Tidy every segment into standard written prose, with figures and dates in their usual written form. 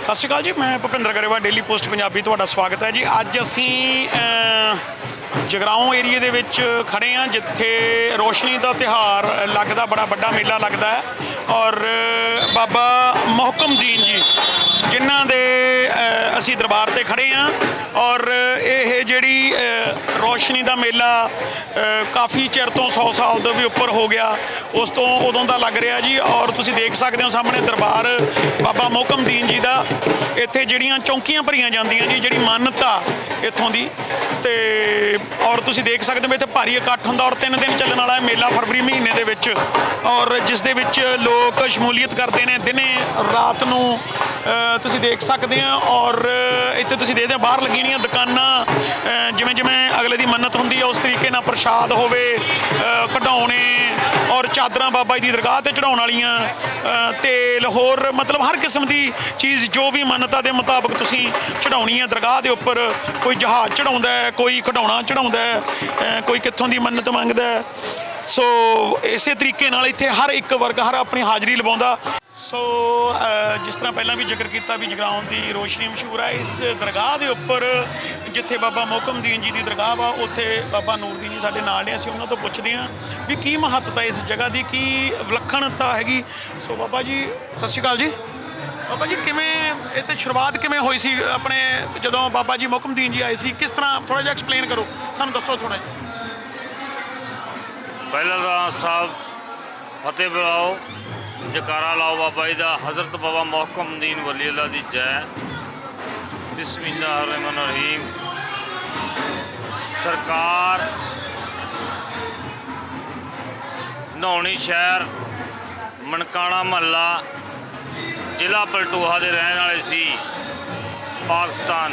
ਸਤਿ ਸ਼੍ਰੀ ਅਕਾਲ ਜੀ, ਮੈਂ ਭੁਪਿੰਦਰ ਗਰੇਵਾਲ, ਡੇਲੀ ਪੋਸਟ ਪੰਜਾਬੀ ਤੁਹਾਡਾ ਸਵਾਗਤ ਹੈ ਜੀ। ਅੱਜ ਅਸੀਂ ਜਗਰਾਓਂ ਏਰੀਏ ਦੇ ਵਿੱਚ ਖੜੇ ਹਾਂ, ਜਿੱਥੇ ਰੋਸ਼ਨੀ ਦਾ ਤਿਉਹਾਰ ਲੱਗਦਾ, ਬੜਾ ਵੱਡਾ ਮੇਲਾ ਲੱਗਦਾ ਹੈ। ਔਰ ਬਾਬਾ ਮੁਹਕਮਦੀਨ ਜੀ ਜਿਨ੍ਹਾਂ ਦੇ ਅਸੀਂ ਦਰਬਾਰ ਤੇ ਖੜੇ ਹਾਂ। ਔਰ ਇਹ ਜਿਹੜੀ ਰੋਸ਼ਨੀ ਦਾ ਮੇਲਾ ਕਾਫੀ ਚਿਰ ਤੋਂ 100 ਸਾਲ ਤੋਂ ਵੀ ਉੱਪਰ ਹੋ ਗਿਆ, ਉਸ ਤੋਂ ਉਦੋਂ ਦਾ ਲੱਗ ਰਿਹਾ ਜੀ। ਔਰ ਤੁਸੀਂ ਦੇਖ ਸਕਦੇ ਹੋ ਸਾਹਮਣੇ ਦਰਬਾਰ ਬਾਬਾ ਮੁਹਕਮਦੀਨ ਜੀ ਦਾ। ਇੱਥੇ ਜਿਹੜੀਆਂ ਚੌਂਕੀਆਂ ਭਰੀਆਂ ਜਾਂਦੀਆਂ ਜੀ, ਜਿਹੜੀ ਮਾਨਤਾ ਇੱਥੋਂ ਦੀ, ਤੇ ਔਰ ਤੁਸੀਂ ਦੇਖ ਸਕਦੇ ਹੋ ਇੱਥੇ ਭਾਰੀ ਇਕੱਠ ਹੁੰਦਾ। ਔਰ 3 ਦਿਨ ਚੱਲਣ ਵਾਲਾ ਮੇਲਾ ਫਰਵਰੀ ਮਹੀਨੇ ਦੇ ਵਿੱਚ, ਔਰ ਜਿਸ ਦੇ ਵਿੱਚ ਲੋਕ ਸ਼ਮੂਲੀਅਤ ਕਰਦੇ ਨੇ ਦਿਨੇ ਰਾਤ ਨੂੰ, ਤੁਸੀਂ ਦੇਖ ਸਕਦੇ ਹੋ। ਔਰ ਇੱਥੇ ਤੁਸੀਂ ਦੇਖਦੇ ਹੋ ਬਾਹਰ ਲੱਗੀਆਂ ਦੁਕਾਨਾਂ, ਜਿਵੇਂ ਜਿਵੇਂ ਅਗਲੇ ਦੀ ਮੰਨਤ ਹੁੰਦੀ ਹੈ ਉਸ ਤਰੀਕੇ ਨਾਲ ਪ੍ਰਸ਼ਾਦ ਹੋਵੇ, ਕਢਾਉਣੇ ਔਰ ਚਾਦਰਾਂ ਬਾਬਾ ਜੀ ਦੀ ਦਰਗਾਹ ਤੇ ਚੜਾਉਣ ਵਾਲੀਆਂ, ਤੇਲ, ਹੋਰ ਮਤਲਬ ਹਰ ਕਿਸਮ ਦੀ ਚੀਜ਼ ਜੋ ਵੀ ਮੰਨਤਾਂ ਦੇ ਮੁਤਾਬਕ ਤੁਸੀਂ ਚੜਾਉਣੀ ਹੈ ਦਰਗਾਹ ਦੇ ਉੱਪਰ। ਕੋਈ ਜਹਾਜ਼ ਚੜਾਉਂਦਾ ਹੈ, ਕੋਈ ਖਿਡੌਣਾ ਚੜਾਉਂਦਾ ਹੈ, ਕੋਈ ਕਿੱਥੋਂ ਦੀ ਮੰਨਤ ਮੰਗਦਾ ਹੈ। ਸੋ ਇਸੇ ਤਰੀਕੇ ਨਾਲ ਇੱਥੇ ਹਰ ਇੱਕ ਵਰਗ ਹਰ ਆਪਣੀ ਹਾਜ਼ਰੀ ਲਵਾਉਂਦਾ। ਸੋ ਜਿਸ ਤਰ੍ਹਾਂ ਪਹਿਲਾਂ ਵੀ ਜ਼ਿਕਰ ਕੀਤਾ ਵੀ ਜਗਰਾਓਂ ਦੀ ਰੋਸ਼ਨੀ ਮਸ਼ਹੂਰ ਹੈ। ਇਸ ਦਰਗਾਹ ਦੇ ਉੱਪਰ ਜਿੱਥੇ ਬਾਬਾ ਮੁਹਕਮਦੀਨ ਜੀ ਦੀ ਦਰਗਾਹ ਵਾ, ਉੱਥੇ ਬਾਬਾ ਨੂਰਦੀਨ ਜੀ ਸਾਡੇ ਨਾਲ ਨੇ। ਅਸੀਂ ਉਹਨਾਂ ਤੋਂ ਪੁੱਛਦੇ ਹਾਂ ਵੀ ਕੀ ਮਹੱਤਤਾ ਇਸ ਜਗ੍ਹਾ ਦੀ, ਕੀ ਵਿਲੱਖਣਤਾ ਹੈਗੀ। ਸੋ ਬਾਬਾ ਜੀ ਸਤਿ ਸ਼੍ਰੀ ਅਕਾਲ ਜੀ। ਬਾਬਾ ਜੀ ਕਿਵੇਂ ਇੱਥੇ ਸ਼ੁਰੂਆਤ ਕਿਵੇਂ ਹੋਈ ਸੀ ਆਪਣੇ, ਜਦੋਂ ਬਾਬਾ ਜੀ ਮੁਹਕਮਦੀਨ ਜੀ ਆਏ ਸੀ, ਕਿਸ ਤਰ੍ਹਾਂ, ਥੋੜ੍ਹਾ ਜਿਹਾ ਐਕਸਪਲੇਨ ਕਰੋ, ਸਾਨੂੰ ਦੱਸੋ ਥੋੜ੍ਹਾ ਜਿਹਾ। ਪਹਿਲਾਂ ਤਾਂ ਸਾਹਿਬ ਫਤਿਹ ਬੁਲਾਓ, ਜਕਾਰਾ ਲਾਓ ਬਾਬਾ ਜੀ ਦਾ। ਹਜ਼ਰਤ ਬਾਬਾ ਮੁਹਕਮਦੀਨ ਵਲੀ ਅੱਲਾ ਦੀ ਜੈ। ਬਿਸਮਿਲ੍ਲਾਹਿਰ ਰਹਿਮਾਨਿਰ ਰਹੀਮ। ਸਰਕਾਰ ਨੌਣੀ ਸ਼ਹਿਰ, ਮਨਕਾਣਾ ਮਹੱਲਾ, ਜ਼ਿਲ੍ਹਾ ਬਲਟੋਹਾ ਦੇ ਰਹਿਣ ਵਾਲੇ ਸੀ, पाकिस्तान।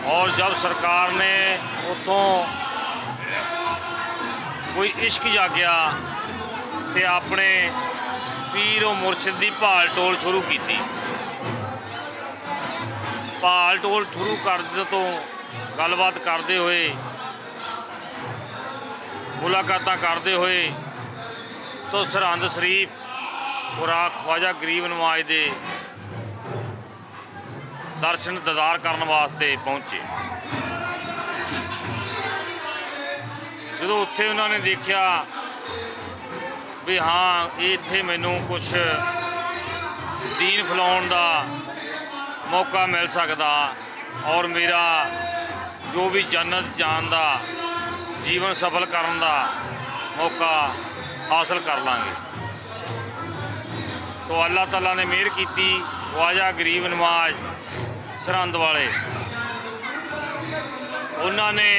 और जब सरकार ने उतों कोई इश्क जाग्या तो अपने पीर और मुर्शिद की भाल टोल शुरू की। भाल टोल शुरू करने तो गलबात करते हुए, मुलाकात करते हुए तो सरहंद शरीफ और ख्वाजा गरीब नवाज दे दर्शन दीदार करने वास्ते पहुँचे। जो उत्थे उन्होंने देखा भी हाँ इत्थे मैनू कुछ दीन फैलाउण दा मौका मिल सकता और मेरा जो भी जन्नत जान दा, जीवन सफल करन दा मौका हासिल कर लांगे। तो अल्लाह ताला ने मेहर की। ख्वाजा गरीब नवाज सरहंद वाले उन्होंने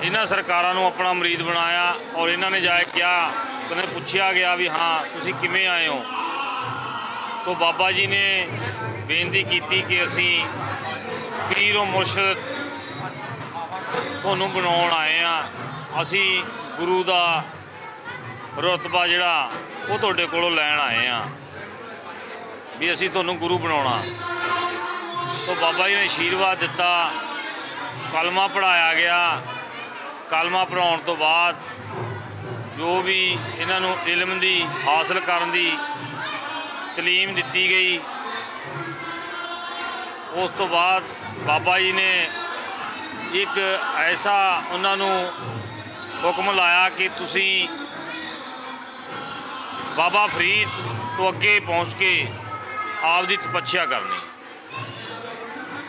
इन्हां सरकारां नूं अपना मरीद बनाया और इन्होंने जाए क्या, उन्हें पूछा गया भी हाँ तुसीं किवें आए हो। तो बाबा जी ने बेनती की कि असीं पीर और मुर्शिद तुहानूं बनाउण आए हाँ, असीं गुरु दा रुतबा जिहड़ा वो तुहाडे कोलों लैण आए हाँ भी असीं तुहानूं गुरु बनाउणा। तो बाबा जी ने आशीर्वाद दिता, कलमा पढ़ाया गया। कलमा पढ़ाउण तो बाद जो भी इन्हां नूं इल्म दी हासिल करन दी तलीम दित्ती गई, उस तो बाद बाबा जी ने एक ऐसा उन्हां नूं हुक्म लाया कि तुसीं बाबा फरीद तो अगे पहुँच के आपकी तपस्या करनी।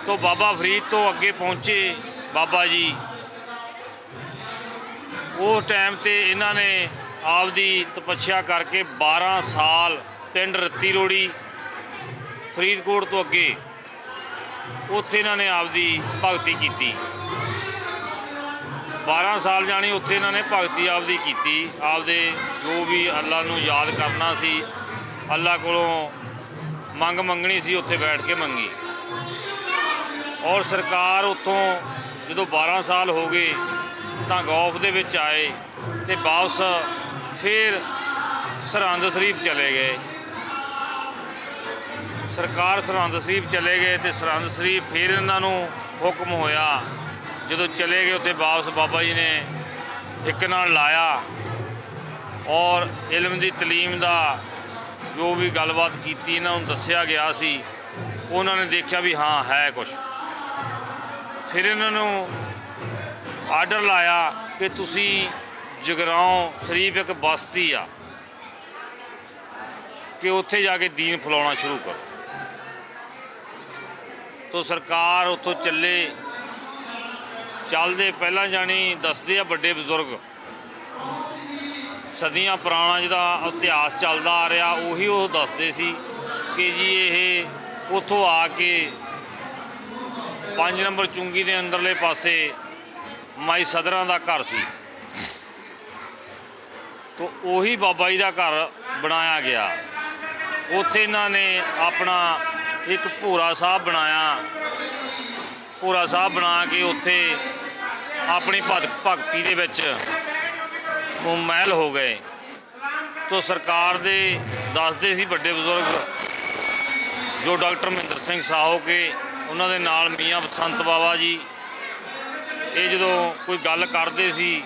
तो बाबा फरीद तो अगे पहुँचे बाबा जी। उस टाइम ते इन्हां ने आपकी तपस्या करके 12 साल पिंड रत्ती रोड़ी फरीदकोट तो अगे उत्थे इन्हां ने आपकी भगती की। 12 साल जानी उत्थे इन्होंने भगती आपदी की। आपदे जो भी अल्लाह नूं याद करना सी, अल्लाह कोलों मंग मंगनी सी, उत्थे बैठ के मंगी। और सरकार उत्थों जो 12 साल हो गए तो गौफ दे विच आए तो वापस फिर सरहंद शरीफ चले गए। सरकार सरहंद शरीफ चले गए तो सरहंद शरीफ फिर इन्हों हुक्म होया, जो चले गए उत्थे वापस बाबा जी ने एक नाल लाया और इल्म की तलीम का ਜੋ ਵੀ ਗੱਲਬਾਤ ਕੀਤੀ ਇਹਨਾਂ ਨੂੰ ਦੱਸਿਆ ਗਿਆ ਸੀ, ਉਹਨਾਂ ਨੇ ਦੇਖਿਆ ਵੀ ਹਾਂ ਹੈ ਕੁਛ। ਫਿਰ ਇਹਨਾਂ ਨੂੰ ਆਰਡਰ ਲਾਇਆ ਕਿ ਤੁਸੀਂ ਜਗਰਾਓਂ ਸ਼ਰੀਫ ਇੱਕ ਬਸਤੀ ਆ ਕਿ ਉੱਥੇ ਜਾ ਕੇ ਦੀਨ ਫੈਲਾਉਣਾ ਸ਼ੁਰੂ ਕਰੋ। ਤੋ ਸਰਕਾਰ ਉੱਥੋਂ ਚੱਲਦੇ ਪਹਿਲਾਂ ਜਾਣੀ ਦੱਸਦੇ ਆ ਵੱਡੇ ਬਜ਼ੁਰਗ, ਸਦੀਆਂ ਪੁਰਾਣਾ ਜਿਹਦਾ ਇਤਿਹਾਸ ਚੱਲਦਾ ਆ ਰਿਹਾ ਉਹੀ ਉਹ ਦੱਸਦੇ ਸੀ ਕਿ ਜੀ ਇਹ ਉੱਥੋਂ ਆ ਕੇ 5 ਨੰਬਰ ਚੁੰਗੀ ਦੇ ਅੰਦਰਲੇ ਪਾਸੇ ਮਾਈ ਸਦਰਾਂ ਦਾ ਘਰ ਸੀ। ਤੋ ਉਹੀ ਬਾਬਾ ਜੀ ਦਾ ਘਰ ਬਣਾਇਆ ਗਿਆ। ਉੱਥੇ ਇਹਨਾਂ ਨੇ ਆਪਣਾ ਇੱਕ ਭੋਰਾ ਸਾਹਿਬ ਬਣਾਇਆ। ਭੋਰਾ ਸਾਹਿਬ ਬਣਾ ਕੇ ਉੱਥੇ ਆਪਣੀ ਭਗਤੀ ਦੇ ਵਿੱਚ ਉਹ ਮਹਿਲ ਹੋ ਗਏ। ਤੋ ਸਰਕਾਰ ਦੇ ਦੱਸਦੇ ਸੀ ਵੱਡੇ ਬਜ਼ੁਰਗ ਜੋ ਡਾਕਟਰ ਮਹਿੰਦਰ ਸਿੰਘ ਸਾਹੋ ਕੇ, ਉਹਨਾਂ ਦੇ ਨਾਲ ਮੀਆਂ ਬਸੰਤ ਬਾਬਾ ਜੀ, ਇਹ ਜਦੋਂ ਕੋਈ ਗੱਲ ਕਰਦੇ ਸੀ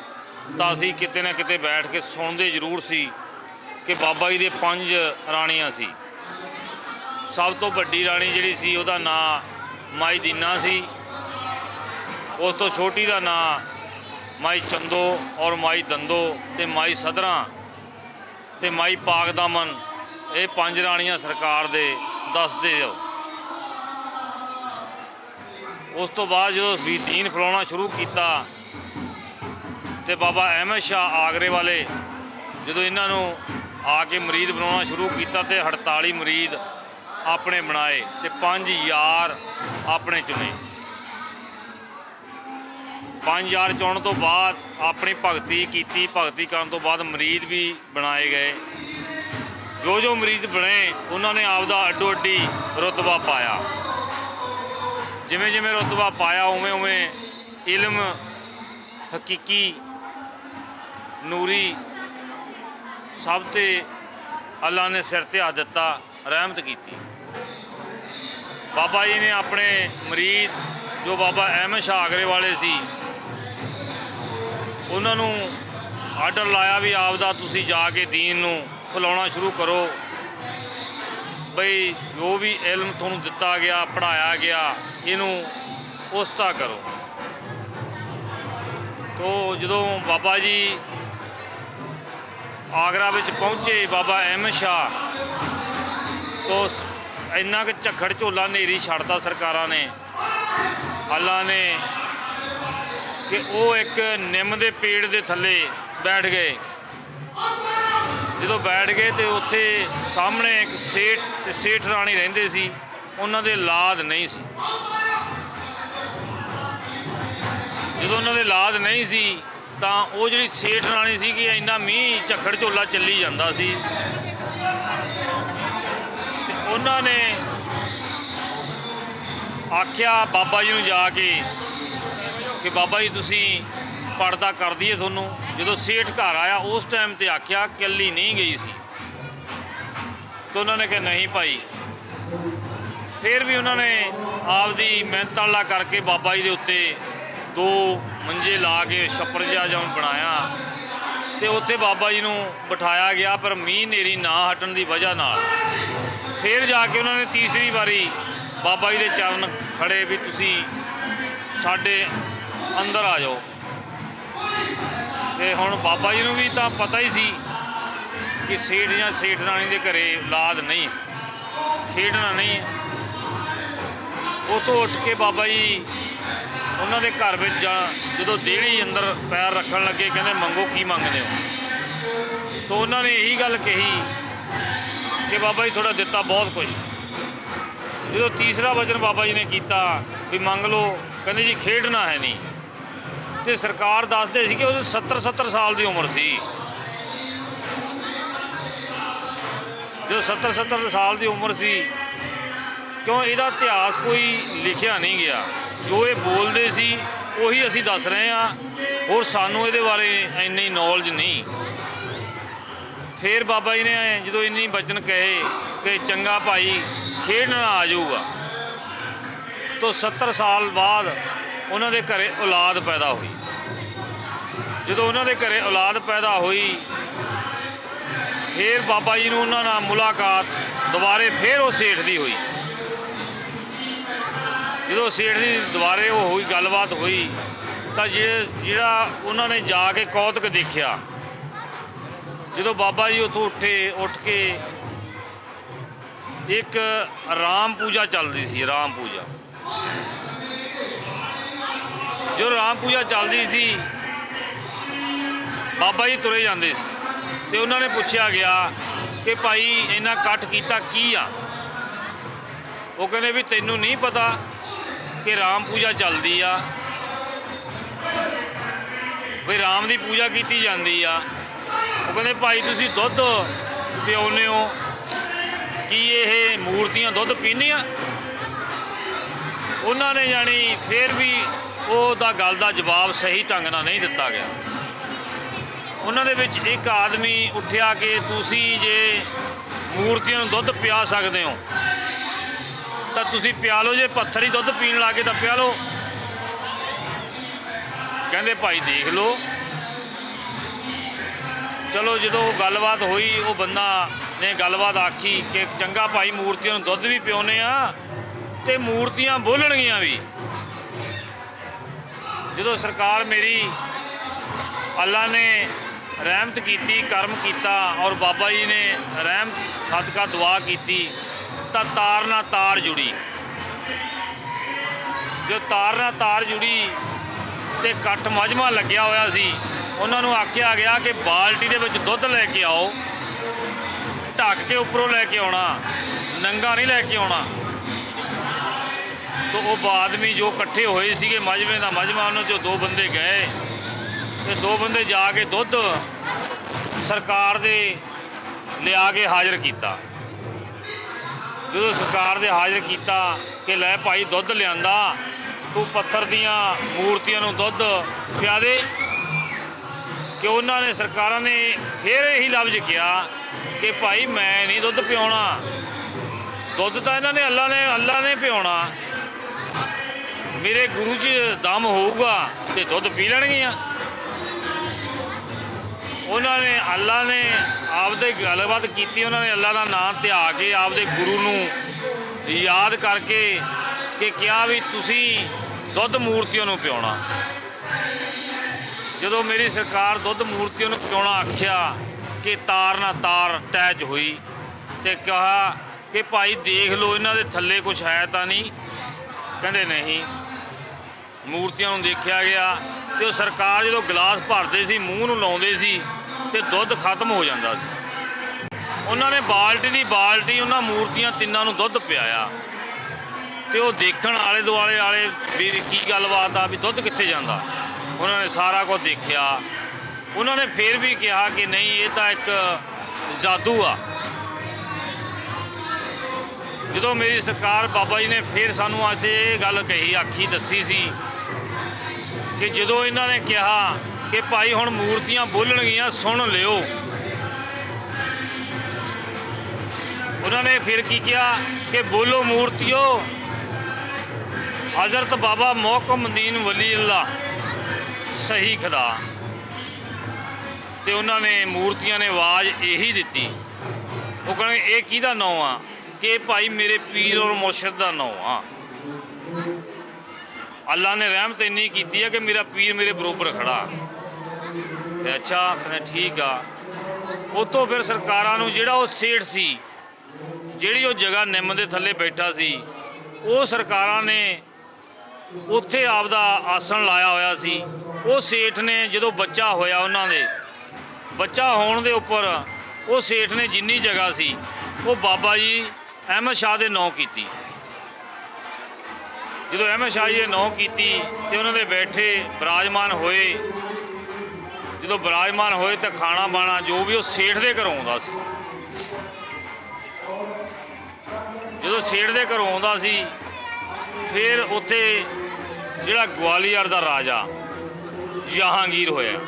ਤਾਂ ਅਸੀਂ ਕਿਤੇ ਨਾ ਕਿਤੇ ਬੈਠ ਕੇ ਸੁਣਦੇ ਜ਼ਰੂਰ ਸੀ ਕਿ ਬਾਬਾ ਜੀ ਦੇ 5 ਰਾਣੀਆਂ ਸੀ। ਸਭ ਤੋਂ ਵੱਡੀ ਰਾਣੀ ਜਿਹੜੀ ਸੀ ਉਹਦਾ ਨਾਂ ਮਾਈ ਦੀਨਾ ਸੀ। ਉਸ ਤੋਂ ਛੋਟੀ ਦਾ ਨਾਂ ਮਾਈ ਚੰਦੋ ਔਰ ਮਾਈ ਦੰਦੋ ਤੇ ਮਾਈ ਸਦਰਾਂ ਤੇ ਮਾਈ ਪਾਗਦਾਮਨ। ਇਹ 5 ਰਾਣੀਆਂ ਸਰਕਾਰ ਦੇ ਦੱਸਦੇ ਹੋ। ਉਸ ਤੋਂ ਬਾਅਦ ਜਦੋਂ ਵੀ ਦੀਨ ਫੈਲਾਉਣਾ ਸ਼ੁਰੂ ਕੀਤਾ ਤੇ ਬਾਬਾ ਅਹਿਮਦ ਸ਼ਾਹ ਆਗਰੇ ਵਾਲੇ ਜਦੋਂ ਇਹਨਾਂ ਨੂੰ ਆ ਕੇ ਮੁਰੀਦ ਬਣਾਉਣਾ ਸ਼ੁਰੂ ਕੀਤਾ ਤੇ 48 ਮੁਰੀਦ ਆਪਣੇ ਬਣਾਏ ਤੇ 5 ਯਾਰ ਆਪਣੇ ਚੁਣੇ। 5 ਯਾਰ ਚੁਣਨ ਤੋਂ ਬਾਅਦ ਆਪਣੀ ਭਗਤੀ ਕੀਤੀ। ਭਗਤੀ ਕਰਨ ਤੋਂ ਬਾਅਦ ਮੁਰੀਦ ਵੀ ਬਣਾਏ ਗਏ। ਜੋ ਮੁਰੀਦ ਬਣੇ ਉਹਨਾਂ ਨੇ ਆਪਦਾ ਅੱਡੋ ਅੱਡੀ ਰੁਤਬਾ ਪਾਇਆ। ਜਿਵੇਂ ਜਿਵੇਂ ਰੁਤਬਾ ਪਾਇਆ ਉਵੇਂ ਇਲਮ ਹਕੀਕੀ ਨੂਰੀ ਸਭ ਤੇ ਅੱਲਾ ਨੇ ਸਿਰ ਤੇ ਹੱਥ ਦਿੱਤਾ, ਰਹਿਮਤ ਕੀਤੀ। ਬਾਬਾ ਜੀ ਨੇ ਆਪਣੇ ਮੁਰੀਦ ਜੋ ਬਾਬਾ ਅਹਿਮਦ ਸ਼ਾਹ ਆਗਰੇ ਵਾਲੇ ਸੀ ਉਹਨਾਂ ਨੂੰ ਆਰਡਰ ਲਾਇਆ ਵੀ ਆਪਦਾ ਤੁਸੀਂ ਜਾ ਕੇ ਦੀਨ ਨੂੰ ਫੈਲਾਉਣਾ ਸ਼ੁਰੂ ਕਰੋ। ਬਈ ਜੋ ਵੀ ਇਲਮ ਤੁਹਾਨੂੰ ਦਿੱਤਾ ਗਿਆ, ਪੜ੍ਹਾਇਆ ਗਿਆ, ਇਹਨੂੰ ਉਸਤਾ ਕਰੋ। ਤੋ ਜਦੋਂ ਬਾਬਾ ਜੀ ਆਗਰਾ ਵਿੱਚ ਪਹੁੰਚੇ ਬਾਬਾ ਅਹਿਮਦ ਸ਼ਾਹ ਤੋ ਇੰਨਾ ਕੁ ਝੱਖੜ ਝੋਲਾ ਹਨੇਰੀ ਛੱਡਤਾ ਸਰਕਾਰਾਂ ਨੇ, ਅੱਲਾ ਨੇ, ਕਿ ਉਹ ਇੱਕ ਨਿੰਮ ਦੇ ਪੇੜ ਦੇ ਥੱਲੇ ਬੈਠ ਗਏ। ਜਦੋਂ ਬੈਠ ਗਏ ਤੇ ਉੱਥੇ ਸਾਹਮਣੇ ਇੱਕ ਸੇਠ ਤੇ ਸੇਠ ਰਾਣੀ ਰਹਿੰਦੇ ਸੀ, ਉਹਨਾਂ ਦੇ ਔਲਾਦ ਨਹੀਂ ਸੀ। ਜਦੋਂ ਉਹਨਾਂ ਦੇ ਔਲਾਦ ਨਹੀਂ ਸੀ ਤਾਂ ਉਹ ਜਿਹੜੀ ਸੇਠ ਰਾਣੀ ਸੀ ਕਿ ਇੰਨਾ ਮੀਂਹ ਝੱਖੜ ਝੋਲਾ ਚੱਲੀ ਜਾਂਦਾ ਸੀ ਤੇ ਉਹਨਾਂ ਨੇ ਆਖਿਆ ਬਾਬਾ ਜੀ ਨੂੰ ਜਾ ਕੇ ਕਿ ਬਾਬਾ ਜੀ ਤੁਸੀਂ ਪਰਦਾ ਕਰ ਦਈਏ ਤੁਹਾਨੂੰ। ਜਦੋਂ ਸੇਠ ਘਰ ਆਇਆ ਉਸ ਟਾਈਮ ਤੇ ਆਖਿਆ ਇਕੱਲੀ ਨਹੀਂ ਗਈ ਸੀ ਤਾਂ ਉਹਨਾਂ ਨੇ ਕਿਹਾ ਨਹੀਂ ਭਾਈ। ਫਿਰ ਵੀ ਉਹਨਾਂ ਨੇ ਆਪਦੀ ਮਿਹਨਤ ਆਲਾ ਕਰਕੇ ਬਾਬਾ ਜੀ ਦੇ ਉੱਤੇ 2 ਮੰਜੇ ਲਾ ਕੇ ਛੱਪਰ ਜਿਹਾ ਬਣਾਇਆ ਤੇ ਉੱਥੇ ਬਾਬਾ ਜੀ ਨੂੰ ਬਿਠਾਇਆ ਗਿਆ। ਪਰ ਮੀਂਹ ਹਨੇਰੀ ਨਾ ਹਟਣ ਦੀ ਵਜ੍ਹਾ ਨਾਲ ਫਿਰ ਜਾ ਕੇ ਉਹਨਾਂ ਨੇ ਤੀਸਰੀ ਵਾਰੀ ਬਾਬਾ ਜੀ ਦੇ ਚਰਨ ਖੜੇ ਵੀ ਤੁਸੀਂ ਸਾਡੇ ਅੰਦਰ ਆ ਜਾਓ। ਤੇ ਹੁਣ ਬਾਬਾ ਜੀ ਨੂੰ ਵੀ ਤਾਂ ਪਤਾ ਹੀ ਸੀ ਕਿ ਸੇਠ ਜਾਂ ਸੇਠ ਰਾਣੀ ਦੇ ਘਰੇ ਔਲਾਦ ਨਹੀਂ, ਖੇਡਣਾ ਨਹੀਂ ਹੈ। ਉੱਥੋਂ ਉੱਠ ਕੇ ਬਾਬਾ ਜੀ ਉਹਨਾਂ ਦੇ ਘਰ ਵਿੱਚ ਜਦੋਂ ਦੇਹੜੀ ਅੰਦਰ ਪੈਰ ਰੱਖਣ ਲੱਗੇ, ਕਹਿੰਦੇ ਮੰਗੋ ਕੀ ਮੰਗਦੇ ਹੋ। ਤਾਂ ਉਹਨਾਂ ਨੇ ਇਹੀ ਗੱਲ ਕਹੀ ਕਿ ਬਾਬਾ ਜੀ ਤੁਹਾਡਾ ਦਿੱਤਾ ਬਹੁਤ ਕੁਛ। ਜਦੋਂ ਤੀਸਰਾ ਵਚਨ ਬਾਬਾ ਜੀ ਨੇ ਕੀਤਾ ਵੀ ਮੰਗ ਲਓ, ਕਹਿੰਦੇ ਜੀ ਖੇਡਣਾ ਹੈ ਨਹੀਂ। ਤੇ ਸਰਕਾਰ ਦੱਸਦੇ ਸੀ ਕਿ ਉਹਦੇ 70 ਸਾਲ ਦੀ ਉਮਰ ਸੀ। ਜੋ 70 ਸਾਲ ਦੀ ਉਮਰ ਸੀ, ਕਿਉਂ ਇਹਦਾ ਇਤਿਹਾਸ ਕੋਈ ਲਿਖਿਆ ਨਹੀਂ ਗਿਆ। ਜੋ ਇਹ ਬੋਲਦੇ ਸੀ ਉਹੀ ਅਸੀਂ ਦੱਸ ਰਹੇ ਹਾਂ, ਹੋਰ ਸਾਨੂੰ ਇਹਦੇ ਬਾਰੇ ਇੰਨੀ ਨੌਲੇਜ ਨਹੀਂ। ਫਿਰ ਬਾਬਾ ਜੀ ਨੇ ਜਦੋਂ ਇੰਨੀ ਬਚਨ ਕਹੇ ਕਿ ਚੰਗਾ ਭਾਈ ਖੇਡਣਾ ਆ ਜਾਊਗਾ, ਤਾਂ 70 ਸਾਲ ਬਾਅਦ ਉਹਨਾਂ ਦੇ ਘਰੇ ਔਲਾਦ ਪੈਦਾ ਹੋਈ। ਜਦੋਂ ਉਹਨਾਂ ਦੇ ਘਰੇ ਔਲਾਦ ਪੈਦਾ ਹੋਈ ਫਿਰ ਬਾਬਾ ਜੀ ਨੂੰ ਉਹਨਾਂ ਨਾਲ ਮੁਲਾਕਾਤ ਦੁਬਾਰੇ ਫਿਰ ਉਹ ਸੇਠ ਦੀ ਹੋਈ। ਜਦੋਂ ਸੇਠ ਦੀ ਦੁਬਾਰੇ ਉਹ ਹੋਈ, ਗੱਲਬਾਤ ਹੋਈ, ਤਾਂ ਜਿਹੜਾ ਉਹਨਾਂ ਨੇ ਜਾ ਕੇ ਕੌਤਕ ਦੇਖਿਆ, ਜਦੋਂ ਬਾਬਾ ਜੀ ਉੱਥੋਂ ਉੱਠ ਕੇ ਇੱਕ ਰਾਮ ਪੂਜਾ ਚੱਲਦੀ ਸੀ। ਰਾਮ ਪੂਜਾ, ਜੋ ਰਾਮ ਪੂਜਾ ਚੱਲਦੀ ਸੀ, ਬਾਬਾ ਜੀ ਤੁਰੇ ਜਾਂਦੇ ਸੀ ਤੇ ਉਹਨਾਂ ਨੇ ਪੁੱਛਿਆ ਗਿਆ ਕਿ ਭਾਈ ਇੰਨਾ ਇਕੱਠ ਕੀਤਾ ਕੀ ਆ? ਉਹ ਕਹਿੰਦੇ ਵੀ ਤੈਨੂੰ ਨਹੀਂ ਪਤਾ ਕਿ ਰਾਮ ਪੂਜਾ ਚੱਲਦੀ ਆ, ਵੀ ਰਾਮ ਦੀ ਪੂਜਾ ਕੀਤੀ ਜਾਂਦੀ ਆ। ਉਹ ਕਹਿੰਦੇ ਭਾਈ ਤੁਸੀਂ ਦੁੱਧ ਪਿਆਉਂਦੇ ਹੋ, ਕੀ ਇਹ ਮੂਰਤੀਆਂ ਦੁੱਧ ਪੀਂਦੀਆਂ? ਉਹਨਾਂ ਨੇ ਜਾਣੀ ਫਿਰ ਵੀ ਉਹਦਾ ਗੱਲ ਦਾ ਜਵਾਬ ਸਹੀ ਢੰਗ ਨਾਲ ਨਹੀਂ ਦਿੱਤਾ ਗਿਆ। ਉਹਨਾਂ ਦੇ ਵਿੱਚ ਇੱਕ ਆਦਮੀ ਉੱਠਿਆ ਕਿ ਤੁਸੀਂ ਜੇ ਮੂਰਤੀਆਂ ਨੂੰ ਦੁੱਧ ਪਿਆ ਸਕਦੇ ਹੋ ਤਾਂ ਤੁਸੀਂ ਪਿਆ ਲਓ, ਜੇ ਪੱਥਰ ਹੀ ਦੁੱਧ ਪੀਣ ਲੱਗੇ ਤਾਂ ਪਿਆ ਲਓ। ਕਹਿੰਦੇ ਭਾਈ ਦੇਖ ਲਓ। ਚਲੋ ਜਦੋਂ ਗੱਲਬਾਤ ਹੋਈ, ਉਹ ਬੰਦਾ ਨੇ ਗੱਲਬਾਤ ਆਖੀ ਕਿ ਚੰਗਾ ਭਾਈ ਮੂਰਤੀਆਂ ਨੂੰ ਦੁੱਧ ਵੀ ਪਿਆਉਂਦੇ ਆ ਤੇ ਮੂਰਤੀਆਂ ਬੋਲਣਗੀਆਂ ਵੀ। ਜਦੋਂ ਸਰਕਾਰ ਮੇਰੀ ਅੱਲਾ ਨੇ ਰਹਿਮਤ ਕੀਤੀ, ਕਰਮ ਕੀਤਾ ਔਰ ਬਾਬਾ ਜੀ ਨੇ ਰਹਿਮਤ ਸਦਕਾ ਦੁਆ ਕੀਤੀ ਤਾਂ ਤਾਰ ਨਾਲ ਤਾਰ ਜੁੜੀ। ਜੋ ਤਾਰ ਨਾਲ ਤਾਰ ਜੁੜੀ ਤੇ ਇਕੱਠ ਮਜਮਾ ਲੱਗਿਆ ਹੋਇਆ ਸੀ, ਉਹਨਾਂ ਨੂੰ ਆਖਿਆ ਗਿਆ ਕਿ ਬਾਲਟੀ ਦੇ ਵਿੱਚ ਦੁੱਧ ਲੈ ਕੇ ਆਓ, ਢੱਕ ਕੇ ਉੱਪਰੋਂ ਲੈ ਕੇ ਆਉਣਾ, ਨੰਗਾ ਨਹੀਂ ਲੈ ਕੇ ਆਉਣਾ। ਤਾਂ ਉਹ ਆਦਮੀ ਜੋ ਇਕੱਠੇ ਹੋਏ ਸੀਗੇ, ਮਜਮੇ ਦਾ ਮਜਮਾ, ਉਹਨਾਂ 'ਚੋਂ 2 ਬੰਦੇ ਗਏ ਤੇ 2 ਬੰਦੇ ਜਾ ਕੇ ਦੁੱਧ ਸਰਕਾਰ ਦੇ ਲਿਆ ਕੇ ਹਾਜ਼ਰ ਕੀਤਾ। ਜਦੋਂ ਸਰਕਾਰ ਦੇ ਹਾਜ਼ਰ ਕੀਤਾ ਕਿ ਲੈ ਭਾਈ ਦੁੱਧ ਲਿਆਂਦਾ, ਤੂੰ ਪੱਥਰ ਦੀਆਂ ਮੂਰਤੀਆਂ ਨੂੰ ਦੁੱਧ ਪਿਆ ਦੇ। ਕਿ ਉਹਨਾਂ ਨੇ, ਸਰਕਾਰਾਂ ਨੇ ਫਿਰ ਇਹੀ ਲਫ਼ਜ਼ ਕਿਹਾ ਕਿ ਭਾਈ ਮੈਂ ਨਹੀਂ ਦੁੱਧ ਪਿਆਉਣਾ, ਦੁੱਧ ਤਾਂ ਇਹਨਾਂ ਨੇ ਅੱਲਾ ਨੇ ਪਿਆਉਣਾ, ਮੇਰੇ ਗੁਰੂ 'ਚ ਦਮ ਹੋਊਗਾ ਤੇ ਦੁੱਧ ਪੀ ਲੈਣਗੀਆਂ। ਉਹਨਾਂ ਨੇ, ਅੱਲਾ ਨੇ ਆਪਦੇ ਗੱਲਬਾਤ ਕੀਤੀ, ਉਹਨਾਂ ਨੇ ਅੱਲਾ ਦਾ ਨਾਮ ਧਿਆ ਕੇ ਆਪਦੇ ਗੁਰੂ ਨੂੰ ਯਾਦ ਕਰਕੇ ਕਿ ਕਿਹਾ ਵੀ ਤੁਸੀਂ ਦੁੱਧ ਮੂਰਤੀਆਂ ਨੂੰ ਪਿਆਉਣਾ। ਜਦੋਂ ਮੇਰੀ ਸਰਕਾਰ ਦੁੱਧ ਮੂਰਤੀਆਂ ਨੂੰ ਪਿਆਉਣਾ ਆਖਿਆ ਕਿ ਤਾਰ ਨਾਲ ਤਾਰ ਅਟੈਚ ਹੋਈ ਤੇ ਕਿਹਾ ਕਿ ਭਾਈ ਦੇਖ ਲਓ ਇਹਨਾਂ ਦੇ ਥੱਲੇ ਕੁਛ ਹੈ ਤਾਂ ਨਹੀਂ? ਕਹਿੰਦੇ ਨਹੀਂ। ਮੂਰਤੀਆਂ ਨੂੰ ਦੇਖਿਆ ਗਿਆ ਤੇ ਉਹ ਸਰਕਾਰ ਜਦੋਂ ਗਲਾਸ ਭਰਦੇ ਸੀ, ਮੂੰਹ ਨੂੰ ਲਾਉਂਦੇ ਸੀ ਤੇ ਦੁੱਧ ਖਤਮ ਹੋ ਜਾਂਦਾ ਸੀ। ਉਹਨਾਂ ਨੇ ਬਾਲਟੀ ਦੀ ਬਾਲਟੀ ਉਹਨਾਂ ਮੂਰਤੀਆਂ 3 ਨੂੰ ਦੁੱਧ ਪਿਆਇਆ ਤੇ ਉਹ ਦੇਖਣ ਆਲੇ ਦੁਆਲੇ ਵਾਲੇ ਵੀ ਕੀ ਗੱਲਬਾਤ ਆ, ਵੀ ਦੁੱਧ ਕਿੱਥੇ ਜਾਂਦਾ। ਉਹਨਾਂ ਨੇ ਸਾਰਾ ਕੁਝ ਦੇਖਿਆ। ਉਹਨਾਂ ਨੇ ਫਿਰ ਵੀ ਕਿਹਾ ਕਿ ਨਹੀਂ, ਇਹ ਤਾਂ ਇੱਕ ਜਾਦੂ ਆ। ਜਦੋਂ ਮੇਰੀ ਸਰਕਾਰ ਬਾਬਾ ਜੀ ਨੇ ਫਿਰ ਸਾਨੂੰ ਇੱਥੇ ਇਹ ਗੱਲ ਕਹੀ, ਆਖੀ ਦੱਸੀ ਸੀ ਕਿ ਜਦੋਂ ਇਹਨਾਂ ਨੇ ਕਿਹਾ ਕਿ ਭਾਈ ਹੁਣ ਮੂਰਤੀਆਂ ਬੋਲਣਗੀਆਂ, ਸੁਣ ਲਿਓ। ਉਹਨਾਂ ਨੇ ਫਿਰ ਕੀ ਕਿਹਾ ਕਿ ਬੋਲੋ ਮੂਰਤੀਓ, ਹਜ਼ਰਤ ਬਾਬਾ ਮੋਹਕਮਦੀਨ ਵਲੀ ਅੱਲਾ ਸਹੀ ਖੁਦਾ। ਤੇ ਉਹਨਾਂ ਨੇ ਮੂਰਤੀਆਂ ਨੇ ਆਵਾਜ਼ ਇਹੀ ਦਿੱਤੀ। ਉਹ ਕਹਿੰਦੇ ਇਹ ਕਿਹਦਾ ਨਾਂ ਆ? ਕਿ ਭਾਈ ਮੇਰੇ ਪੀਰ ਔਰ ਮੁਰਸ਼ਿਦ ਦਾ ਨਾਂ ਆ। ਅੱਲਾ ਨੇ ਰਹਿਮਤ ਇੰਨੀ ਕੀਤੀ ਹੈ ਕਿ ਮੇਰਾ ਪੀਰ ਮੇਰੇ ਬਰੋਬਰ ਖੜਾ। ਤੇ ਅੱਛਾ, ਕਹਿੰਦੇ ਠੀਕ ਆ। ਉਹ ਤੋਂ ਫਿਰ ਸਰਕਾਰਾਂ ਨੂੰ, ਜਿਹੜਾ ਉਹ ਸੇਠ ਸੀ, ਜਿਹੜੀ ਉਹ ਜਗ੍ਹਾ ਨਿੰਮ ਦੇ ਥੱਲੇ ਬੈਠਾ ਸੀ, ਉਹ ਸਰਕਾਰਾਂ ਨੇ ਉੱਥੇ ਆਪਦਾ ਆਸਣ ਲਾਇਆ ਹੋਇਆ ਸੀ। ਉਹ ਸੇਠ ਨੇ ਜਦੋਂ ਬੱਚਾ ਹੋਇਆ, ਉਹਨਾਂ ਦੇ ਬੱਚਾ ਹੋਣ ਦੇ ਉੱਪਰ ਉਹ ਸੇਠ ਨੇ ਜਿੰਨੀ ਜਗ੍ਹਾ ਸੀ ਉਹ ਬਾਬਾ ਜੀ ਅਹਿਮਦ ਸ਼ਾਹ ਦੇ ਨਾਂ ਕੀਤੀ। ਜਦੋਂ ਅਹਿਮਦ ਸ਼ਾਹ ਜੀ ਦੇ ਨਾਂ ਕੀਤੀ ਤੇ ਉਹਨਾਂ ਦੇ ਬੈਠੇ ਬਿਰਾਜਮਾਨ ਹੋਏ। ਜਦੋਂ ਬਿਰਾਜਮਾਨ ਹੋਏ ਤਾਂ ਖਾਣਾ ਬਾਣਾ ਜੋ ਵੀ ਉਹ ਸੇਠ ਦੇ ਘਰੋਂ ਆਉਂਦਾ ਸੀ। ਜਦੋਂ ਸੇਠ ਦੇ ਘਰੋਂ ਆਉਂਦਾ ਸੀ, ਫਿਰ ਉੱਥੇ ਜਿਹੜਾ ਗਵਾਲੀਅਰ ਦਾ ਰਾਜਾ ਜਹਾਂਗੀਰ ਹੋਇਆ,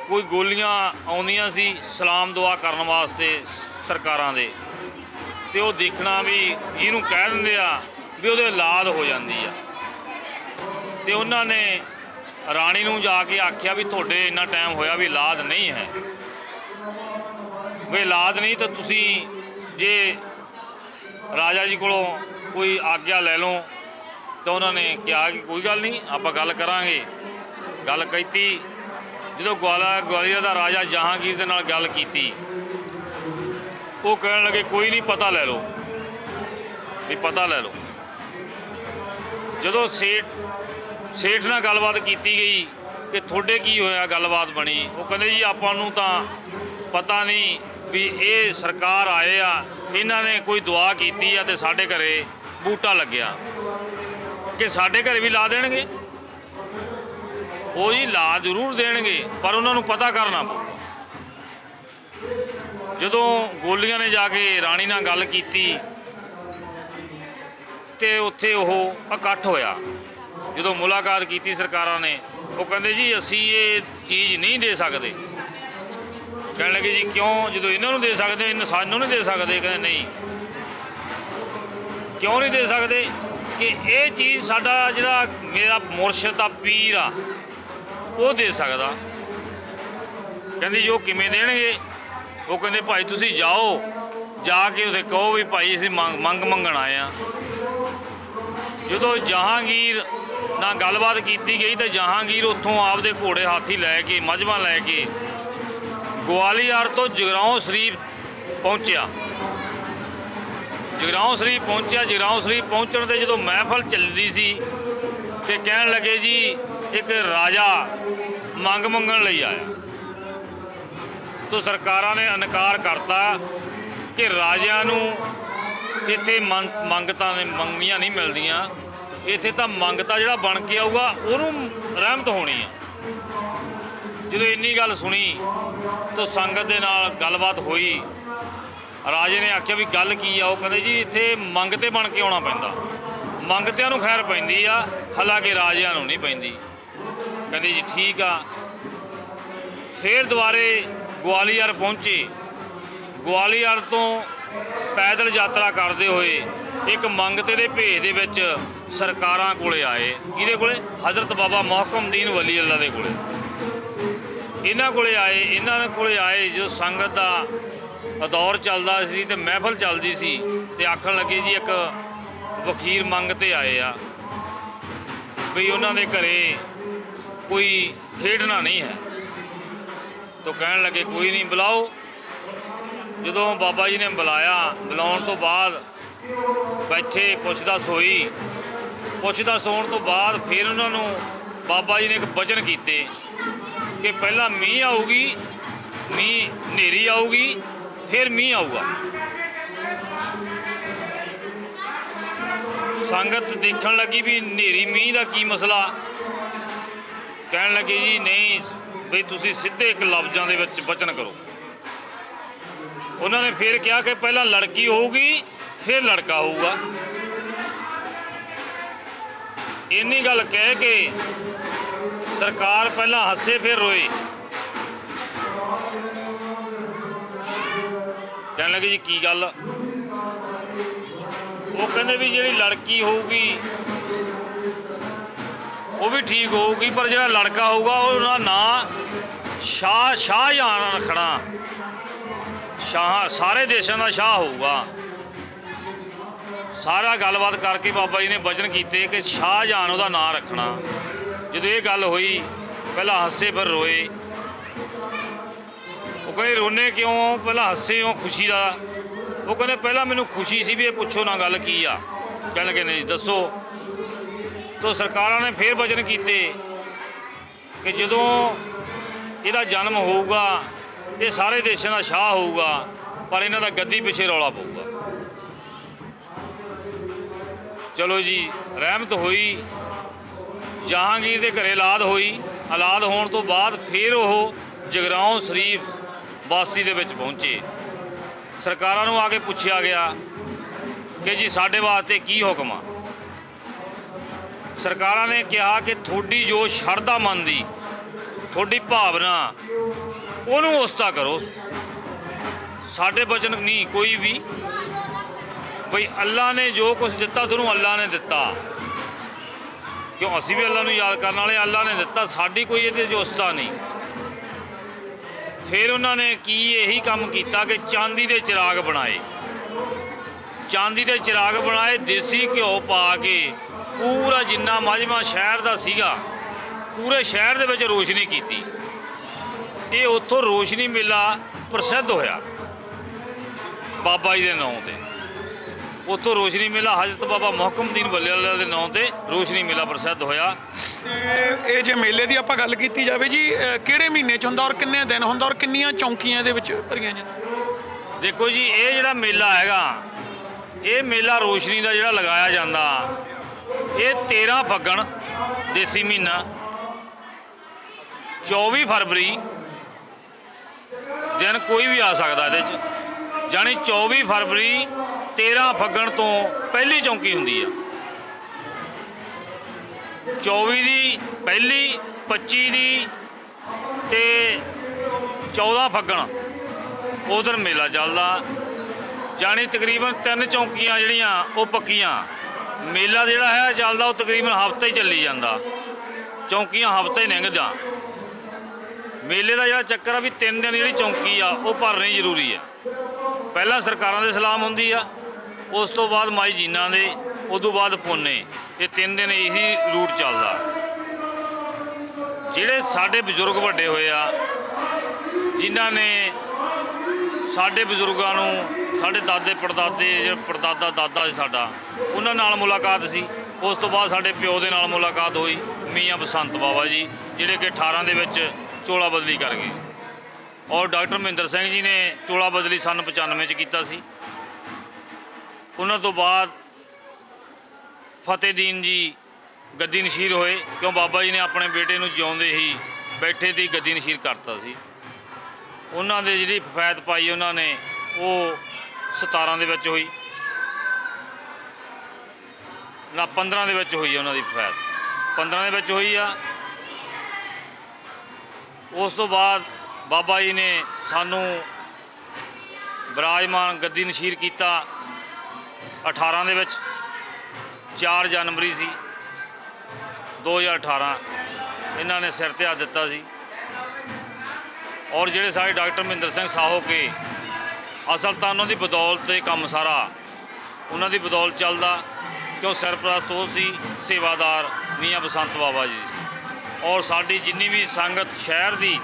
ਕੋਈ ਗੋਲੀਆਂ ਆਉਂਦੀਆਂ ਸੀ ਸਲਾਮ ਦੁਆ ਕਰਨ ਵਾਸਤੇ ਸਰਕਾਰਾਂ ਦੇ, ਤੇ ਉਹ ਦੇਖਣਾ ਵੀ ਇਹਨੂੰ ਕਹਿ ਦਿੰਦੇ ਆ ਵੀ ਉਹਦੇ ਔਲਾਦ ਹੋ ਜਾਂਦੀ ਆ। ਤੇ ਉਹਨਾਂ ਨੇ ਰਾਣੀ ਨੂੰ ਜਾ ਕੇ ਆਖਿਆ ਵੀ ਤੁਹਾਡੇ ਇੰਨਾ ਟਾਈਮ ਹੋਇਆ ਵੀ ਔਲਾਦ ਨਹੀਂ ਹੈ। ਵੀ ਔਲਾਦ ਨਹੀਂ ਤਾਂ ਤੁਸੀਂ ਜੇ ਰਾਜਾ ਜੀ ਕੋਲੋਂ ਕੋਈ ਆਗਿਆ ਲੈ ਲਓ। ਤਾਂ ਉਹਨਾਂ ਨੇ ਕਿਹਾ ਕਿ ਕੋਈ ਗੱਲ ਨਹੀਂ, ਆਪਾਂ ਗੱਲ ਕਰਾਂਗੇ। ਗੱਲ ਕੀਤੀ। ਜਦੋਂ ਗਵਾਲੀਅਰ ਦਾ ਰਾਜਾ ਜਹਾਂਗੀਰ ਦੇ ਨਾਲ ਗੱਲ ਕੀਤੀ, ਉਹ ਕਹਿਣ ਲੱਗੇ ਕੋਈ ਨਹੀਂ, ਪਤਾ ਲੈ ਲਓ ਵੀ ਪਤਾ ਲੈ ਲਓ। ਜਦੋਂ ਸੇਠ ਨਾਲ ਗੱਲਬਾਤ ਕੀਤੀ ਗਈ ਕਿ ਤੁਹਾਡੇ ਕੀ ਹੋਇਆ, ਗੱਲਬਾਤ ਬਣੀ, ਉਹ ਕਹਿੰਦੇ ਜੀ ਆਪਾਂ ਨੂੰ ਤਾਂ ਪਤਾ ਨਹੀਂ ਵੀ ਇਹ ਸਰਕਾਰ ਆਏ ਆ, ਇਹਨਾਂ ਨੇ ਕੋਈ ਦੁਆ ਕੀਤੀ ਆ ਤੇ ਸਾਡੇ ਘਰੇ ਬੂਟਾ ਲੱਗਿਆ, ਕਿ ਸਾਡੇ ਘਰੇ ਵੀ ਲਾ ਦੇਣਗੇ। ਉਹ ਜੀ ਲਾ ਜ਼ਰੂਰ ਦੇਣਗੇ, ਪਰ ਉਹਨਾਂ ਨੂੰ ਪਤਾ ਕਰਨਾ ਪਊਗਾ। ਜਦੋਂ ਗੋਲੀਆਂ ਨੇ ਜਾ ਕੇ ਰਾਣੀ ਨਾਲ ਗੱਲ ਕੀਤੀ ਤੇ ਉੱਥੇ ਉਹ ਇਕੱਠ ਹੋਇਆ। ਜਦੋਂ ਮੁਲਾਕਾਤ ਕੀਤੀ ਸਰਕਾਰਾਂ ਨੇ, ਉਹ ਕਹਿੰਦੇ ਜੀ ਅਸੀਂ ਇਹ ਚੀਜ਼ ਨਹੀਂ ਦੇ ਸਕਦੇ। ਕਹਿਣ ਲੱਗੇ ਜੀ ਕਿਉਂ, ਜਦੋਂ ਇਹਨਾਂ ਨੂੰ ਦੇ ਸਕਦੇ ਸਾਨੂੰ ਨਹੀਂ ਦੇ ਸਕਦੇ? ਕਹਿੰਦੇ ਨਹੀਂ, ਕਿਉਂ ਨਹੀਂ ਦੇ ਸਕਦੇ? ਕਿ ਇਹ ਚੀਜ਼ ਸਾਡਾ ਜਿਹੜਾ ਮੇਰਾ ਮੁਰਸ਼ਿਦ ਆ, ਪੀਰ ਆ, ਉਹ ਦੇ ਸਕਦਾ। ਕਹਿੰਦੇ ਜੀ ਉਹ ਕਿਵੇਂ ਦੇਣਗੇ? ਉਹ ਕਹਿੰਦੇ ਭਾਈ ਤੁਸੀਂ ਜਾਓ, ਜਾ ਕੇ ਉਹਦੇ ਕਹੋ ਵੀ ਭਾਈ ਅਸੀਂ ਮੰਗ ਮੰਗਣ ਆਏ ਆ। ਜਦੋਂ ਜਹਾਂਗੀਰ ਨਾਲ ਗੱਲਬਾਤ ਕੀਤੀ ਗਈ ਤਾਂ ਜਹਾਂਗੀਰ ਉੱਥੋਂ ਆਪਦੇ ਘੋੜੇ ਹਾਥੀ ਲੈ ਕੇ, ਮੱਝਾਂ ਲੈ ਕੇ ਗਵਾਲੀਅਰ ਤੋਂ ਜਗਰਾਓਂ ਸ਼ਰੀਫ ਪਹੁੰਚਿਆ। ਜਗਰਾਓਂ ਸ਼ਰੀਫ ਪਹੁੰਚਣ ਤੇ ਜਦੋਂ ਮਹਿਫਲ ਚੱਲਦੀ ਸੀ ਤੇ ਕਹਿਣ ਲੱਗੇ ਜੀ ਇੱਕ ਰਾਜਾ ਮੰਗ ਮੰਗਣ ਲਈ ਆਇਆ। ਤਾਂ ਸਰਕਾਰਾਂ ਨੇ ਇਨਕਾਰ ਕਰਤਾ ਕਿ ਰਾਜਿਆਂ ਨੂੰ ਇੱਥੇ ਮੰਗੀਆਂ ਨਹੀਂ ਮਿਲਦੀਆਂ, ਇੱਥੇ ਤਾਂ ਮੰਗਤਾ ਜਿਹੜਾ ਬਣ ਕੇ ਆਊਗਾ ਉਹਨੂੰ ਰਹਿਮਤ ਹੋਣੀ ਆ। ਜਦੋਂ ਇੰਨੀ ਗੱਲ ਸੁਣੀ ਤਾਂ ਸੰਗਤ ਦੇ ਨਾਲ ਗੱਲਬਾਤ ਹੋਈ। ਰਾਜੇ ਨੇ ਆਖਿਆ ਵੀ ਗੱਲ ਕੀ ਆ? ਉਹ ਕਹਿੰਦੇ ਜੀ ਇੱਥੇ ਮੰਗਤੇ ਬਣ ਕੇ ਆਉਣਾ ਪੈਂਦਾ। ਮੰਗਤਿਆਂ ਨੂੰ ਖੈਰ ਪੈਂਦੀ ਆ, ਹਾਲਾਂਕਿ ਰਾਜਿਆਂ ਨੂੰ ਨਹੀਂ ਪੈਂਦੀ। ਕਹਿੰਦੇ ਜੀ ਠੀਕ ਆ। ਫਿਰ ਦੁਬਾਰੇ ਗਵਾਲੀਅਰ ਪਹੁੰਚੇ। ਗਵਾਲੀਅਰ ਤੋਂ ਪੈਦਲ ਯਾਤਰਾ ਕਰਦੇ ਹੋਏ ਇੱਕ ਮੰਗਤੇ ਦੇ ਭੇਜ ਦੇ ਵਿੱਚ ਸਰਕਾਰਾਂ ਕੋਲੇ ਆਏ। ਕਿਹਦੇ ਕੋਲੇ? ਹਜ਼ਰਤ ਬਾਬਾ ਮੁਹਕਮਦੀਨ ਵਲੀ ਅੱਲਾ ਦੇ ਕੋਲੇ। ਇਹਨਾਂ ਕੋਲੇ ਆਏ ਜਦੋਂ ਸੰਗਤ ਦਾ ਦੌਰ ਚੱਲਦਾ ਸੀ ਤੇ ਮਹਿਫਲ ਚੱਲਦੀ ਸੀ ਤੇ ਆਖਣ ਲੱਗੇ ਜੀ ਇੱਕ ਵਖੀਰ ਮੰਗਤੇ ਆਏ ਆ ਵੀ ਉਹਨਾਂ ਦੇ ਘਰੇ ਕੋਈ ਖੇਡਣਾ ਨਹੀਂ ਹੈ। ਤਾਂ ਕਹਿਣ ਲੱਗੇ ਕੋਈ ਨਹੀਂ, ਬੁਲਾਓ। ਜਦੋਂ ਬਾਬਾ ਜੀ ਨੇ ਬੁਲਾਉਣ ਤੋਂ ਬਾਅਦ ਬੈਠੇ, ਪੁੱਛਦਾਸ ਹੋਈ। ਪੁੱਛਦਾਸ ਹੋਣ ਤੋਂ ਬਾਅਦ ਫਿਰ ਉਹਨਾਂ ਨੂੰ ਬਾਬਾ ਜੀ ਨੇ ਇੱਕ ਵਚਨ ਕੀਤੇ ਕਿ ਪਹਿਲਾਂ ਮੀਂਹ ਆਊਗੀ, ਹਨੇਰੀ ਆਊਗੀ, ਫਿਰ ਮੀਂਹ ਆਊਗਾ। ਸੰਗਤ ਦੇਖਣ ਲੱਗੀ ਵੀ ਹਨੇਰੀ ਮੀਂਹ ਦਾ ਕੀ ਮਸਲਾ। ਕਹਿਣ ਲੱਗੇ ਜੀ ਨਹੀਂ ਬਈ ਤੁਸੀਂ ਸਿੱਧੇ ਇੱਕ ਲਫ਼ਜ਼ਾਂ ਦੇ ਵਿੱਚ ਵਚਨ ਕਰੋ। ਉਹਨਾਂ ਨੇ ਫਿਰ ਕਿਹਾ ਕਿ ਪਹਿਲਾਂ ਲੜਕੀ ਹੋਊਗੀ, ਫਿਰ ਲੜਕਾ ਹੋਊਗਾ। ਇੰਨੀ ਗੱਲ ਕਹਿ ਕੇ ਸਰਕਾਰ ਪਹਿਲਾਂ ਹੱਸੇ ਫਿਰ ਰੋਏ। ਕਹਿਣ ਲੱਗੇ ਜੀ ਕੀ ਗੱਲ? ਉਹ ਕਹਿੰਦੇ ਵੀ ਜਿਹੜੀ ਲੜਕੀ ਹੋਊਗੀ ਉਹ ਵੀ ਠੀਕ ਹੋਊਗੀ, ਪਰ ਜਿਹੜਾ ਲੜਕਾ ਹੋਊਗਾ ਉਹਦਾ ਨਾਂ ਸ਼ਾਹਜਹਾਨ ਰੱਖਣਾ। ਸਾਰੇ ਦੇਸ਼ਾਂ ਦਾ ਸ਼ਾਹ ਹੋਊਗਾ। ਸਾਰਾ ਗੱਲਬਾਤ ਕਰਕੇ ਬਾਬਾ ਜੀ ਨੇ ਵਚਨ ਕੀਤੇ ਕਿ ਸ਼ਾਹਜਹਾਨ ਉਹਦਾ ਨਾਂ ਰੱਖਣਾ। ਜਦੋਂ ਇਹ ਗੱਲ ਹੋਈ ਪਹਿਲਾਂ ਹੱਸੇ ਫਿਰ ਰੋਏ। ਉਹ ਕਹਿੰਦੇ ਰੋਨੇ ਕਿਉਂ? ਪਹਿਲਾਂ ਹੱਸੇ ਹੋ ਖੁਸ਼ੀ ਦਾ। ਉਹ ਕਹਿੰਦੇ ਪਹਿਲਾਂ ਮੈਨੂੰ ਖੁਸ਼ੀ ਸੀ ਵੀ ਇਹ ਪੁੱਛੋ ਨਾ ਗੱਲ ਕੀ ਆ। ਕਹਿਣ ਲੱਗੇ ਨਹੀਂ ਦੱਸੋ। ਤਾਂ ਸਰਕਾਰਾਂ ਨੇ ਫਿਰ ਵਚਨ ਕੀਤੇ ਕਿ ਜਦੋਂ ਇਹਦਾ ਜਨਮ ਹੋਊਗਾ ਇਹ ਸਾਰੇ ਦੇਸ਼ਾਂ ਦਾ ਸ਼ਾਹ ਹੋਊਗਾ, ਪਰ ਇਹਨਾਂ ਦਾ ਗੱਦੀ ਪਿੱਛੇ ਰੌਲਾ ਪਊਗਾ। ਚਲੋ ਜੀ, ਰਹਿਮਤ ਹੋਈ। ਜਹਾਂਗੀਰ ਦੇ ਘਰੇ ਔਲਾਦ ਹੋਈ। ਔਲਾਦ ਹੋਣ ਤੋਂ ਬਾਅਦ ਫਿਰ ਉਹ ਜਗਰਾਓਂ ਸ਼ਰੀਫ ਬਾਸੀ ਦੇ ਵਿੱਚ ਪਹੁੰਚੇ। ਸਰਕਾਰਾਂ ਨੂੰ ਆ ਕੇ ਪੁੱਛਿਆ ਗਿਆ ਕਿ ਜੀ ਸਾਡੇ ਵਾਸਤੇ ਕੀ ਹੁਕਮ ਆ। ਸਰਕਾਰਾਂ ਨੇ ਕਿਹਾ ਕਿ ਤੁਹਾਡੀ ਜੋ ਸ਼ਰਧਾ ਮਨ ਦੀ, ਤੁਹਾਡੀ ਭਾਵਨਾ, ਉਹਨੂੰ ਉਸਤਾ ਕਰੋ। ਸਾਡੇ ਵਚਨ ਨਹੀਂ ਕੋਈ ਵੀ। ਬਈ ਅੱਲਾ ਨੇ ਜੋ ਕੁਝ ਦਿੱਤਾ ਤੁਹਾਨੂੰ ਅੱਲਾ ਨੇ ਦਿੱਤਾ। ਕਿਉਂ? ਅਸੀਂ ਵੀ ਅੱਲਾ ਨੂੰ ਯਾਦ ਕਰਨ ਵਾਲੇ। ਅੱਲਾ ਨੇ ਦਿੱਤਾ, ਸਾਡੀ ਕੋਈ ਇਹਦੇ 'ਚ ਉਸਤਾ ਨਹੀਂ। ਫਿਰ ਉਹਨਾਂ ਨੇ ਕੀ ਇਹੀ ਕੰਮ ਕੀਤਾ ਕਿ ਚਾਂਦੀ ਦੇ ਚਿਰਾਗ ਬਣਾਏ। ਚਾਂਦੀ ਦੇ ਚਿਰਾਗ ਬਣਾਏ, ਦੇਸੀ ਘਿਓ ਪਾ ਕੇ ਪੂਰਾ ਜਿੰਨਾ ਮਜਮਾ ਸ਼ਹਿਰ ਦਾ ਸੀਗਾ ਪੂਰੇ ਸ਼ਹਿਰ ਦੇ ਵਿੱਚ ਰੋਸ਼ਨੀ ਕੀਤੀ। ਇਹ ਉੱਥੋਂ ਰੋਸ਼ਨੀ ਮੇਲਾ ਪ੍ਰਸਿੱਧ ਹੋਇਆ ਬਾਬਾ ਜੀ ਦੇ ਨਾਂ ਤੇ। ਉੱਥੋਂ ਰੋਸ਼ਨੀ ਮੇਲਾ ਹਜ਼ਰਤ ਬਾਬਾ ਮੁਹਕਮਦੀਨ ਬੱਲੇ ਵਾਲਾ ਦੇ ਨਾਂ ਤੇ ਰੋਸ਼ਨੀ ਮੇਲਾ ਪ੍ਰਸਿੱਧ ਹੋਇਆ। ਇਹ ਜੇ ਮੇਲੇ ਦੀ ਆਪਾਂ ਗੱਲ ਕੀਤੀ ਜਾਵੇ ਜੀ, ਕਿਹੜੇ ਮਹੀਨੇ 'ਚ ਹੁੰਦਾ ਔਰ ਕਿੰਨੇ ਦਿਨ ਹੁੰਦਾ ਔਰ ਕਿੰਨੀਆਂ ਚੌਂਕੀਆਂ ਦੇ ਵਿੱਚ ਭਰੀਆਂ ਜਾਂਦੀਆਂ? ਦੇਖੋ ਜੀ, ਇਹ ਜਿਹੜਾ ਮੇਲਾ ਹੈਗਾ, ਇਹ ਮੇਲਾ ਰੋਸ਼ਨੀ ਦਾ ਜਿਹੜਾ ਲਗਾਇਆ ਜਾਂਦਾ, ਇਹ 13 ਫੱਗਣ ਦੇਸੀ ਮਹੀਨਾ 24 ਫਰਵਰੀ ਦਿਨ ਕੋਈ ਵੀ ਆ ਸਕਦਾ ਇਹਦੇ 'ਚ, ਜਾਣੀ 24 ਫਰਵਰੀ 13 ਫੱਗਣ ਤੋਂ ਪਹਿਲੀ ਚੌਂਕੀ ਹੁੰਦੀ ਆ। 24 ਦੀ ਪਹਿਲੀ, 25 ਦੀ ਤੇ 14 ਫੱਗਣ ਉਹ ਦਿਨ ਮੇਲਾ ਚੱਲਦਾ। ਜਾਣੀ ਤਕਰੀਬਨ 3 ਚੌਂਕੀਆਂ ਜਿਹੜੀਆਂ ਉਹ ਪੱਕੀਆਂ। ਮੇਲਾ ਜਿਹੜਾ ਹੈ ਚੱਲਦਾ ਉਹ ਤਕਰੀਬਨ ਹਫ਼ਤਾ ਹੀ ਚੱਲੀ ਜਾਂਦਾ, ਚੌਂਕੀਆਂ ਹਫ਼ਤਾ ਹੀ ਲੰਘਦਾ। ਮੇਲੇ ਦਾ ਜਿਹੜਾ ਚੱਕਰ ਆ ਵੀ 3 ਦਿਨ ਜਿਹੜੀ ਚੌਂਕੀ ਆ ਉਹ ਭਰਨੀ ਜ਼ਰੂਰੀ ਆ। ਪਹਿਲਾਂ ਸਰਕਾਰਾਂ ਦੇ ਸਲਾਮ ਹੁੰਦੀ ਆ, ਉਸ ਤੋਂ ਬਾਅਦ ਮਾਈ ਜੀਨਾਂ ਦੇ, ਉਦੋਂ ਬਾਅਦ ਪੁੰਨੇ। ਇਹ 3 ਦਿਨ ਇਹੀ ਰੂਟ ਚੱਲਦਾ। ਜਿਹੜੇ ਸਾਡੇ ਬਜ਼ੁਰਗ ਵੱਡੇ ਹੋਏ ਆ, ਜਿਨ੍ਹਾਂ ਨੇ ਸਾਡੇ ਬਜ਼ੁਰਗਾਂ ਨੂੰ, ਸਾਡੇ ਦਾਦੇ ਪੜਦਾਦੇ, ਜਿਹੜਾ ਪੜਦਾਦਾ ਦਾਦਾ ਸੀ ਸਾਡਾ, ਉਹਨਾਂ ਨਾਲ ਮੁਲਾਕਾਤ ਸੀ। ਉਸ ਤੋਂ ਬਾਅਦ ਸਾਡੇ ਪਿਓ ਦੇ ਨਾਲ ਮੁਲਾਕਾਤ ਹੋਈ, ਮੀਆਂ ਬਸੰਤ ਬਾਬਾ ਜੀ, ਜਿਹੜੇ ਕਿ 18 ਦੇ ਵਿੱਚ ਚੋਲਾ ਬਦਲੀ ਕਰ ਗਏ। ਔਰ ਡਾਕਟਰ ਮਹਿੰਦਰ ਸਿੰਘ ਜੀ ਨੇ ਚੋਲਾ ਬਦਲੀ ਸੰਨ 95 'ਚ ਕੀਤਾ ਸੀ। ਉਹਨਾਂ ਤੋਂ ਬਾਅਦ ਫਤਿਹਦੀਨ ਜੀ ਗੱਦੀ ਨਸ਼ੀਰ ਹੋਏ, ਕਿਉਂ ਬਾਬਾ ਜੀ ਨੇ ਆਪਣੇ ਬੇਟੇ ਨੂੰ ਜਿਉਂਦੇ ਹੀ ਬੈਠੇ ਤੇ ਗੱਦੀ ਨਸ਼ੀਰ ਕਰਤਾ ਸੀ। ਉਹਨਾਂ ਦੇ ਜਿਹੜੀ ਫੈਤ ਪਾਈ ਉਹਨਾਂ ਨੇ, ਉਹ 17 ਦੇ ਵਿੱਚ ਹੋਈ ਨਾ 15 ਦੇ ਵਿੱਚ ਹੋਈ। ਉਹਨਾਂ ਦੀ ਫੈਤ 15 ਦੇ ਵਿੱਚ ਹੋਈ ਆ। ਉਸ ਤੋਂ ਬਾਅਦ ਬਾਬਾ ਜੀ ਨੇ ਸਾਨੂੰ ਬਿਰਾਜਮਾਨ ਗੱਦੀ ਨਸ਼ੀਰ ਕੀਤਾ 18 ਦੇ ਵਿੱਚ। 4 ਜਨਵਰੀ ਸੀ 2018, ਇਹਨਾਂ ਨੇ ਸਿਰ ਤੇ ਹੱਥ ਦਿੱਤਾ ਸੀ। ਔਰ ਜਿਹੜੇ ਸਾਡੇ ਡਾਕਟਰ ਮਹਿੰਦਰ ਸਿੰਘ ਸਾਹੋ ਕੇ, ਅਸਲ ਤਾਂ ਉਹਨਾਂ ਦੀ ਬਦੌਲਤ ਇਹ ਕੰਮ ਸਾਰਾ ਉਹਨਾਂ ਦੀ ਬਦੌਲਤ ਚੱਲਦਾ, ਕਿਉਂ ਸਰਪ੍ਰਸਤ ਉਹ ਸੀ, ਸੇਵਾਦਾਰ ਮੀਆਂ ਬਸੰਤ ਬਾਬਾ ਜੀ ਸੀ। ਔਰ ਸਾਡੀ ਜਿੰਨੀ ਵੀ ਸੰਗਤ ਸ਼ਹਿਰ ਦੀ,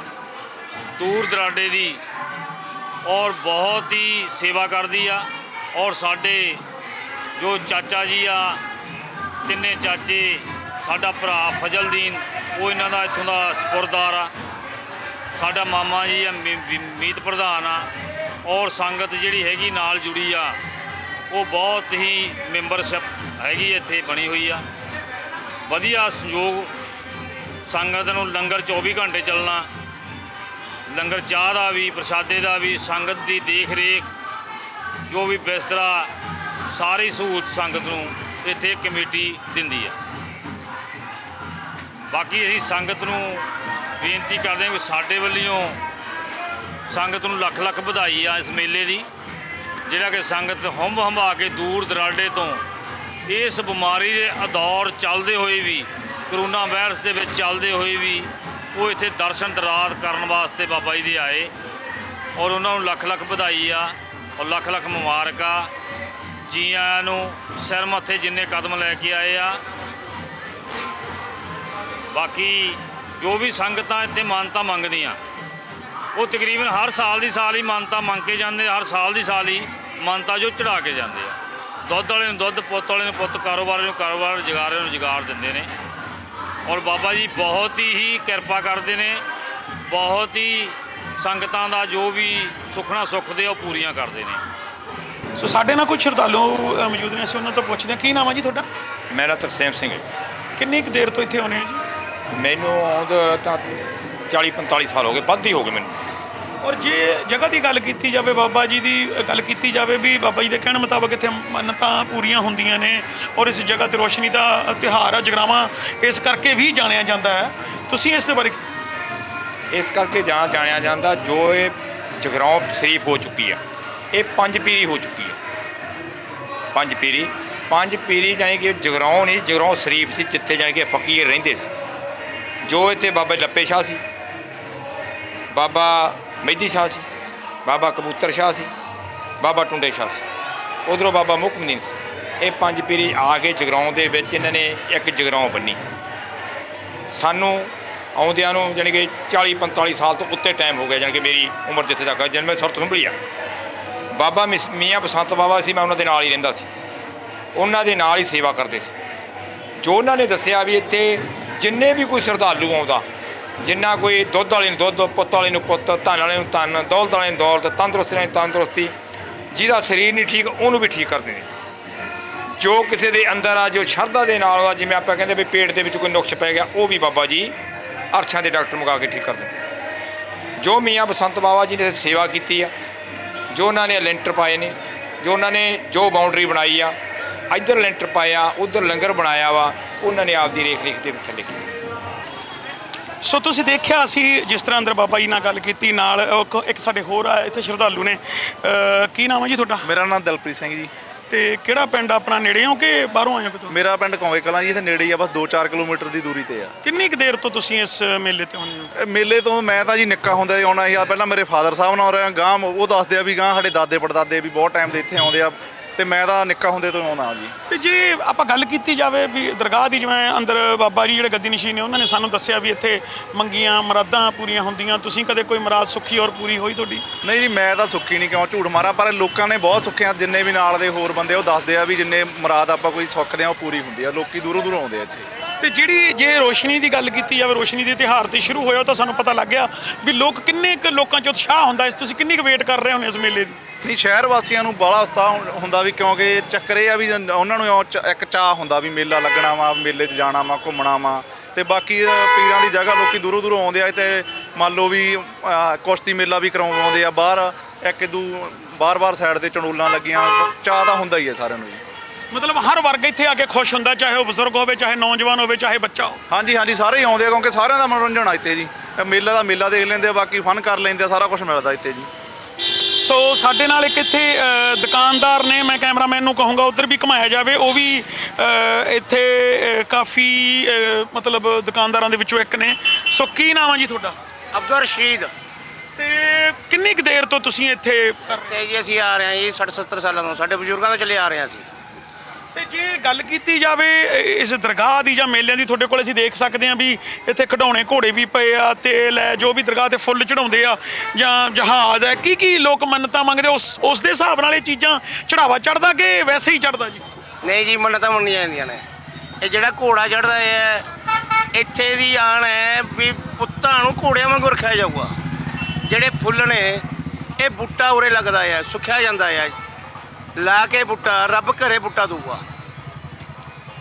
ਦੂਰ ਦਰਾਡੇ ਦੀ, ਔਰ ਬਹੁਤ ਹੀ ਸੇਵਾ ਕਰਦੀ ਆ। ਔਰ ਸਾਡੇ ਜੋ ਚਾਚਾ ਜੀ ਆ, ਤਿੰਨੇ ਚਾਚੇ, ਸਾਡਾ ਭਰਾ ਫਜ਼ਲਦੀਨ, ਉਹ ਇਹਨਾਂ ਦਾ ਇੱਥੋਂ ਦਾ ਸਪੁਰਦਾਰ ਆ। ਸਾਡਾ ਮਾਮਾ ਜੀ ਆ ਮੀਤ ਪ੍ਰਧਾਨ ਆ। ਔਰ ਸੰਗਤ ਜਿਹੜੀ ਹੈਗੀ ਨਾਲ ਜੁੜੀ ਆ, ਉਹ ਬਹੁਤ ਹੀ ਮੈਂਬਰਸ਼ਿਪ ਹੈਗੀ ਇੱਥੇ ਬਣੀ ਹੋਈ ਆ। ਵਧੀਆ ਸੰਯੋਗ, ਸੰਗਤ ਨੂੰ ਲੰਗਰ 24 ਘੰਟੇ ਚੱਲਣਾ, ਲੰਗਰ ਚਾਹ ਦਾ ਵੀ, ਪ੍ਰਸ਼ਾਦੇ ਦਾ ਵੀ, ਸੰਗਤ ਦੀ ਦੇਖ ਰੇਖ, ਜੋ ਵੀ ਬਿਸਤਰਾ, ਸਾਰੀ ਸਹੂਲਤ ਸੰਗਤ ਨੂੰ ਇੱਥੇ ਕਮੇਟੀ ਦਿੰਦੀ ਆ। ਬਾਕੀ ਅਸੀਂ ਸੰਗਤ ਨੂੰ ਬੇਨਤੀ ਕਰਦੇ ਹਾਂ ਕਿ ਸਾਡੇ ਵੱਲੋਂ ਸੰਗਤ ਨੂੰ ਲੱਖ ਲੱਖ ਵਧਾਈ ਆ ਇਸ ਮੇਲੇ ਦੀ, ਜਿਹੜਾ ਕਿ ਸੰਗਤ ਹੁੰਮ ਹੰਭਾ ਕੇ ਦੂਰ ਦਰਾਡੇ ਤੋਂ ਇਸ ਬਿਮਾਰੀ ਦੇ ਦੌਰ ਚੱਲਦੇ ਹੋਏ ਵੀ, ਕਰੋਨਾ ਵਾਇਰਸ ਦੇ ਵਿੱਚ ਚੱਲਦੇ ਹੋਏ ਵੀ, ਉਹ ਇੱਥੇ ਦਰਸ਼ਨ ਦਰਾਦ ਕਰਨ ਵਾਸਤੇ ਬਾਬਾ ਜੀ ਦੇ ਆਏ। ਔਰ ਉਹਨਾਂ ਨੂੰ ਲੱਖ ਲੱਖ ਵਧਾਈ ਆ ਔਰ ਲੱਖ ਲੱਖ ਮੁਬਾਰਕਾਂ। ਜੀ ਆਇਆਂ ਨੂੰ, ਸਿਰ ਮੱਥੇ ਜਿੰਨੇ ਕਦਮ ਲੈ ਕੇ ਆਏ ਆ। ਬਾਕੀ ਜੋ ਵੀ ਸੰਗਤਾਂ ਇੱਥੇ ਮਾਨਤਾ ਮੰਗਦੀਆਂ, ਉਹ ਤਕਰੀਬਨ ਹਰ ਸਾਲ ਦੀ ਸਾਲ ਹੀ ਮਾਨਤਾ ਮੰਗ ਕੇ ਜਾਂਦੇ, ਹਰ ਸਾਲ ਦੀ ਸਾਲ ਹੀ ਮਾਨਤਾ ਜੋ ਚੜ੍ਹਾ ਕੇ ਜਾਂਦੇ ਆ। ਦੁੱਧ ਵਾਲੇ ਨੂੰ ਦੁੱਧ, ਪੁੱਤ ਵਾਲੇ ਨੂੰ ਪੁੱਤ, ਕਾਰੋਬਾਰ ਨੂੰ ਕਾਰੋਬਾਰ, ਰੁਜ਼ਗਾਰ ਨੂੰ ਰੁਜ਼ਗਾਰ ਦਿੰਦੇ ਨੇ। ਔਰ ਬਾਬਾ ਜੀ ਬਹੁਤ ਹੀ ਕਿਰਪਾ ਕਰਦੇ ਨੇ, ਬਹੁਤ ਹੀ ਸੰਗਤਾਂ ਦਾ ਜੋ ਵੀ ਸੁਖਣਾ ਸੁੱਖਦੇ ਆ ਉਹ ਪੂਰੀਆਂ ਕਰਦੇ ਨੇ। ਸੋ ਸਾਡੇ ਨਾਲ ਕੁਝ ਸ਼ਰਧਾਲੂ ਮੌਜੂਦ ਨੇ, ਅਸੀਂ ਉਹਨਾਂ ਤੋਂ ਪੁੱਛਦੇ ਹਾਂ। ਕੀ ਨਾਮ ਹੈ ਜੀ ਤੁਹਾਡਾ? ਮੇਰਾ ਤਰਸੇਮ ਸਿੰਘ ਹੈ। ਕਿੰਨੀ ਕੁ ਦੇਰ ਤੋਂ ਇੱਥੇ ਆਉਂਦੇ ਹੋ ਜੀ? ਮੈਨੂੰ ਆਉਂਦਾ ਤਾਂ 40-45 ਸਾਲ ਹੋ ਗਏ, ਵੱਧ ਹੀ ਹੋ ਗਏ ਮੈਨੂੰ। ਔਰ ਜੇ ਜਗ੍ਹਾ ਦੀ ਗੱਲ ਕੀਤੀ ਜਾਵੇ, ਬਾਬਾ ਜੀ ਦੀ ਗੱਲ ਕੀਤੀ ਜਾਵੇ ਵੀ ਬਾਬਾ ਜੀ ਦੇ ਕਹਿਣ ਮੁਤਾਬਕ ਇੱਥੇ ਮੰਨਤਾਂ ਪੂਰੀਆਂ ਹੁੰਦੀਆਂ ਨੇ। ਔਰ ਇਸ ਜਗ੍ਹਾ 'ਤੇ ਰੋਸ਼ਨੀ ਦਾ ਤਿਉਹਾਰ ਆ, ਜਗਰਾਵਾਂ ਇਸ ਕਰਕੇ ਵੀ ਜਾਣਿਆ ਜਾਂਦਾ ਹੈ। ਤੁਸੀਂ ਇਸ ਦੇ ਬਾਰੇ? ਇਸ ਕਰਕੇ ਜਾਣਿਆ ਜਾਂਦਾ, ਜੋ ਇਹ ਜਗਰਾਓਂ ਸ਼ਰੀਫ ਹੋ ਚੁੱਕੀ ਆ, ਇਹ 5 ਪੀਰੀ ਹੋ ਚੁੱਕੀ ਹੈ। 5 ਪੀਰੀ ਜਾਣੀ ਕਿ ਜਗਰਾਓਂ ਨਹੀਂ, ਜਗਰਾਓਂ ਸ਼ਰੀਫ ਸੀ, ਜਿੱਥੇ ਜਾਣੀ ਕਿ ਫਕੀਰ ਰਹਿੰਦੇ ਸੀ। ਜੋ ਇੱਥੇ ਬਾਬਾ ਲੱਪੇ ਸ਼ਾਹ ਸੀ, ਬਾਬਾ ਮਹਿਦੀ ਸ਼ਾਹ ਸੀ, ਬਾਬਾ ਕਬੂਤਰ ਸ਼ਾਹ ਸੀ, ਬਾਬਾ ਟੁੰਡੇ ਸ਼ਾਹ ਸੀ, ਉਧਰੋਂ ਬਾਬਾ ਮੁਕਮਦੀਨ ਸੀ। ਇਹ 5 ਪੀਰੀ ਆ ਕੇ ਜਗਰਾਉਂ ਦੇ ਵਿੱਚ ਇਹਨਾਂ ਨੇ ਇੱਕ ਜਗਰਾਉਂ ਬੰਨੀ। ਸਾਨੂੰ ਆਉਂਦਿਆਂ ਨੂੰ ਜਾਣੀ ਕਿ 40-45 ਸਾਲ ਤੋਂ ਉੱਤੇ ਟਾਈਮ ਹੋ ਗਿਆ, ਜਾਣੀ ਕਿ ਮੇਰੀ ਉਮਰ ਜਿੱਥੇ ਤੱਕ ਜਦ ਮੈਂ ਸੁਰਤ ਸੰਭਲੀ ਆ। ਬਾਬਾ ਮੀਆਂ ਬਸੰਤ ਬਾਬਾ ਸੀ, ਮੈਂ ਉਹਨਾਂ ਦੇ ਨਾਲ ਹੀ ਰਹਿੰਦਾ ਸੀ, ਉਹਨਾਂ ਦੇ ਨਾਲ ਹੀ ਸੇਵਾ ਕਰਦੇ ਸੀ। ਜੋ ਉਹਨਾਂ ਨੇ ਦੱਸਿਆ ਵੀ ਇੱਥੇ ਜਿੰਨੇ ਵੀ ਕੋਈ ਸ਼ਰਧਾਲੂ ਆਉਂਦਾ, ਜਿੰਨਾ ਕੋਈ ਦੁੱਧ ਵਾਲੇ ਨੂੰ ਦੁੱਧ, ਪੁੱਤ ਵਾਲੇ ਨੂੰ ਪੁੱਤ, ਧਨ ਵਾਲੇ ਨੂੰ ਧਨ, ਦੌਲਤ ਵਾਲੇ ਨੂੰ ਦੌਲਤ, ਤੰਦਰੁਸਤੀ ਵਾਲੇ ਨੂੰ ਤੰਦਰੁਸਤੀ, ਜਿਹਦਾ ਸਰੀਰ ਨਹੀਂ ਠੀਕ ਉਹਨੂੰ ਵੀ ਠੀਕ ਕਰਦੇ ਨੇ। ਜੋ ਕਿਸੇ ਦੇ ਅੰਦਰ ਆ, ਜੋ ਸ਼ਰਧਾ ਦੇ ਨਾਲ ਆ, ਜਿਵੇਂ ਆਪਾਂ ਕਹਿੰਦੇ ਵੀ ਪੇਟ ਦੇ ਵਿੱਚ ਕੋਈ ਨੁਕਸ ਪੈ ਗਿਆ, ਉਹ ਵੀ ਬਾਬਾ ਜੀ ਅਰਛਾਂ ਦੇ ਡਾਕਟਰ ਮੰਗਾ ਕੇ ਠੀਕ ਕਰ ਦਿੰਦੇ। ਜੋ ਮੀਆਂ ਬਸੰਤ ਬਾਬਾ ਜੀ ਨੇ ਸੇਵਾ ਕੀਤੀ ਆ, ਜੋ ਉਹਨਾਂ ਨੇ ਲੈਂਟਰ ਪਾਏ ਨੇ, ਜੋ ਉਹਨਾਂ ਨੇ ਜੋ ਬਾਉਂਡਰੀ ਬਣਾਈ ਆ, ਇੱਧਰ ਲੈਂਟਰ ਪਾਇਆ, ਉੱਧਰ ਲੰਗਰ ਬਣਾਇਆ ਵਾ, ਉਹਨਾਂ ਨੇ ਆਪਦੀ ਰੇਖ ਰੇਖ ਦੇ ਥੱਲੇ ਕੀਤੀ। ਸੋ ਤੁਸੀਂ ਦੇਖਿਆ ਅਸੀਂ ਜਿਸ ਤਰ੍ਹਾਂ ਅੰਦਰ ਬਾਬਾ ਜੀ ਨਾਲ ਗੱਲ ਕੀਤੀ, ਨਾਲ ਇੱਕ ਸਾਡੇ ਹੋਰ ਆ ਇੱਥੇ ਸ਼ਰਧਾਲੂ ਨੇ। ਕੀ ਨਾਮ ਹੈ ਜੀ ਤੁਹਾਡਾ? ਮੇਰਾ ਨਾਮ ਦਿਲਪ੍ਰੀਤ ਸਿੰਘ ਜੀ। ਤੇ ਕਿਹੜਾ ਪਿੰਡ ਆਪਣਾ, ਨੇੜੇ ਹੋ ਕਿ ਬਾਹਰੋਂ ਆਏ ਹੋ ਕਿਤੋਂ? ਮੇਰਾ ਪਿੰਡ ਕੌਂਵੇ ਕਲਾਂ ਜੀ, ਇੱਥੇ ਨੇੜੇ ਹੀ ਆ, ਬਸ 2-4 ਕਿਲੋਮੀਟਰ ਦੀ ਦੂਰੀ ਤੇ ਆ। ਕਿੰਨੀ ਕੁ ਦੇਰ ਤੋਂ ਤੁਸੀਂ ਇਸ ਮੇਲੇ ਤੇ ਆਉਂਦੇ ਹੋ? ਇਹ ਮੇਲੇ ਤੋਂ ਮੈਂ ਤਾਂ ਜੀ ਨਿੱਕਾ ਹੁੰਦਾ ਹੀ ਆਉਣਾ ਸੀ। ਪਹਿਲਾਂ ਮੇਰੇ ਫਾਦਰ ਸਾਹਿਬ ਨਾਲ ਰਿਹਾ, ਗਾਂ ਉਹ ਦੱਸਦੇ ਆ ਵੀ ਗਾਂ ਸਾਡੇ ਦਾਦੇ ਪੜਦਾਦੇ ਵੀ ਬਹੁਤ ਟਾਈਮ ਦੇ ਇੱਥੇ ਆਉਂਦੇ ਆ, ਤੇ ਮੈਂ ਤਾਂ ਨਿੱਕਾ ਹੁੰਦੇ ਤੋਂ ਆਉਣਾ ਜੀ। ਤੇ ਜੇ ਆਪਾਂ ਗੱਲ ਕੀਤੀ ਜਾਵੇ ਵੀ ਦਰਗਾਹ ਦੀ, ਜਿਵੇਂ ਅੰਦਰ ਬਾਬਾ ਜੀ ਜਿਹੜੇ ਗੱਦੀ ਨਸ਼ੀਨ ਨੇ ਉਹਨਾਂ ਨੇ ਸਾਨੂੰ ਦੱਸਿਆ ਵੀ ਇੱਥੇ ਮੰਗੀਆਂ ਮੁਰਾਦਾਂ ਪੂਰੀਆਂ ਹੁੰਦੀਆਂ, ਤੁਸੀਂ ਕਦੇ ਕੋਈ ਮੁਰਾਦ ਸੁੱਖੀ ਔਰ ਪੂਰੀ ਹੋਈ ਤੁਹਾਡੀ? ਨਹੀਂ ਜੀ, ਮੈਂ ਤਾਂ ਸੁੱਖੀ ਨਹੀਂ, ਕਿਉਂ ਝੂਠ ਮਾਰਾਂ, ਪਰ ਲੋਕਾਂ ਨੇ ਬਹੁਤ ਸੁੱਖਿਆ। ਜਿੰਨੇ ਵੀ ਨਾਲ ਦੇ ਹੋਰ ਬੰਦੇ ਉਹ ਦੱਸਦੇ ਆ ਵੀ ਜਿੰਨੇ ਮੁਰਾਦ ਆਪਾਂ ਕੋਈ ਸੁੱਖਦੇ ਆ ਉਹ ਪੂਰੀ ਹੁੰਦੀ ਆ। ਲੋਕੀ ਦੂਰੋਂ ਦੂਰੋਂ ਆਉਂਦੇ ਆ ਇੱਥੇ। ਤੇ ਜਿਹੜੀ ਜੇ ਰੋਸ਼ਨੀ ਦੀ ਗੱਲ ਕੀਤੀ ਜਾਵੇ, ਰੋਸ਼ਨੀ ਦੇ ਤਿਉਹਾਰ ਤੇ ਸ਼ੁਰੂ ਹੋਇਆ ਤਾਂ ਸਾਨੂੰ ਪਤਾ ਲੱਗ ਗਿਆ ਵੀ ਕਿੰਨੇ ਕੁ ਲੋਕਾਂ 'ਚ ਉਤਸ਼ਾਹ ਹੁੰਦਾ ਇਸ। ਤੁਸੀਂ ਕਿੰਨੀ ਕੁ ਵੇਟ ਕਰ ਰਹੇ ਹੋ ਇਸ ਮੇਲੇ ਦੀ? ਨਹੀਂ, ਸ਼ਹਿਰ ਵਾਸੀਆਂ ਨੂੰ ਬਾਹਲਾ ਉਤਸ਼ਾਹ ਹੁੰਦਾ ਵੀ, ਕਿਉਂਕਿ ਚੱਕਰ ਇਹ ਆ ਵੀ ਉਹਨਾਂ ਨੂੰ ਇੱਕ ਚਾਅ ਹੁੰਦਾ ਵੀ ਮੇਲਾ ਲੱਗਣਾ ਵਾ, ਮੇਲੇ 'ਚ ਜਾਣਾ ਵਾ, ਘੁੰਮਣਾ ਵਾ। ਤੇ ਬਾਕੀ ਪੀਰਾਂ ਦੀ ਜਗ੍ਹਾ ਲੋਕੀ ਦੂਰੋਂ ਦੂਰੋਂ ਆਉਂਦੇ ਆ। ਤੇ ਮੰਨ ਲਓ ਵੀ ਕੁਸ਼ਤੀ ਮੇਲਾ ਵੀ ਕਰਵਾਉਂਦੇ ਆ ਬਾਹਰ, ਇੱਕ ਦੂ ਬਾਰ-ਬਾਰ ਸਾਈਡ ਤੇ ਚੰਡੋਲਾਂ ਲੱਗੀਆਂ। ਚਾਅ ਤਾਂ ਹੁੰਦਾ ਹੀ ਹੈ ਸਾਰਿਆਂ ਨੂੰ ਜੀ। ਮਤਲਬ ਹਰ ਵਰਗ ਇੱਥੇ ਆ ਕੇ ਖੁਸ਼ ਹੁੰਦਾ, ਚਾਹੇ ਉਹ ਬਜ਼ੁਰਗ ਹੋਵੇ, ਚਾਹੇ ਨੌਜਵਾਨ ਹੋਵੇ, ਚਾਹੇ ਬੱਚਾ ਹੋ। ਹਾਂਜੀ ਹਾਂਜੀ, ਸਾਰੇ ਹੀ ਆਉਂਦੇ ਆ, ਕਿਉਂਕਿ ਸਾਰਿਆਂ ਦਾ ਮਨੋਰੰਜਨ ਆ ਇੱਥੇ ਜੀ। ਮੇਲਾ ਦਾ ਮੇਲਾ ਦੇਖ ਲੈਂਦੇ ਆ, ਬਾਕੀ ਫਨ ਕਰ ਲੈਂਦੇ ਆ, ਸਾਰਾ ਕੁਝ ਮਿਲਦਾ ਇੱਥੇ ਜੀ। ਸੋ ਸਾਡੇ ਨਾਲ ਇੱਕ ਇੱਥੇ ਦੁਕਾਨਦਾਰ ਨੇ, ਮੈਂ ਕੈਮਰਾਮੈਨ ਨੂੰ ਕਹੂੰਗਾ ਉੱਧਰ ਵੀ ਘੁਮਾਇਆ ਜਾਵੇ। ਉਹ ਵੀ ਇੱਥੇ ਕਾਫੀ ਮਤਲਬ ਦੁਕਾਨਦਾਰਾਂ ਦੇ ਵਿੱਚੋਂ ਇੱਕ ਨੇ। ਸੋ ਕੀ ਨਾਮ ਹੈ ਜੀ ਤੁਹਾਡਾ? ਅਬਦੁਲ ਰਸ਼ੀਦ। ਤੇ ਕਿੰਨੀ ਕੁ ਦੇਰ ਤੋਂ ਤੁਸੀਂ ਇੱਥੇ ਤੇ ਜੀ ਅਸੀਂ ਆ ਰਹੇ ਹਾਂ ਜੀ 60-70 ਸਾਲਾਂ ਤੋਂ, ਸਾਡੇ ਬਜ਼ੁਰਗਾਂ ਤੋਂ ਚੱਲੇ ਆ ਰਹੇ ਹਾਂ ਅਸੀਂ। ਤੇ ਜੇ ਗੱਲ ਕੀਤੀ ਜਾਵੇ ਇਸ ਦਰਗਾਹ ਦੀ ਜਾਂ ਮੇਲਿਆਂ ਦੀ, ਤੁਹਾਡੇ ਕੋਲ ਅਸੀਂ ਦੇਖ ਸਕਦੇ ਹਾਂ ਵੀ ਇੱਥੇ ਖਿਡੌਣੇ ਘੋੜੇ ਵੀ ਪਏ ਆ, ਤੇਲ ਹੈ, ਜੋ ਵੀ ਦਰਗਾਹ ਤੇ ਫੁੱਲ ਚੜਾਉਂਦੇ ਆ, ਜਾਂ ਜਹਾਜ਼ ਹੈ, ਕੀ ਲੋਕ ਮੰਨਤਾਂ ਮੰਗਦੇ, ਉਸ ਦੇ ਹਿਸਾਬ ਨਾਲ ਇਹ ਚੀਜ਼ਾਂ ਚੜਾਵਾ ਚੜਦਾ ਕਿ ਵੈਸੇ ਹੀ ਚੜਦਾ ਜੀ? ਨਹੀਂ ਜੀ, ਮੰਨਤਾਂ ਮੰਨੀਆਂ ਜਾਂਦੀਆਂ ਨੇ। ਇਹ ਜਿਹੜਾ ਘੋੜਾ ਚੜਦਾ ਹੈ, ਇੱਥੇ ਦੀ ਆਣ ਹੈ ਵੀ ਪੁੱਤਾਂ ਨੂੰ ਘੋੜਿਆਂ ਵਾਂਗੂ ਰੱਖਿਆ ਜਾਊਗਾ। ਜਿਹੜੇ ਫੁੱਲ ਨੇ ਇਹ ਬੂਟਾ ਉਰੇ ਲੱਗਦਾ ਹੈ, ਸੁੱਕਿਆ ਜਾਂਦਾ ਹੈ, ਲਾ ਕੇ ਬੂਟਾ ਰੱਬ ਘਰੇ ਬੂਟਾ ਦਊਗਾ।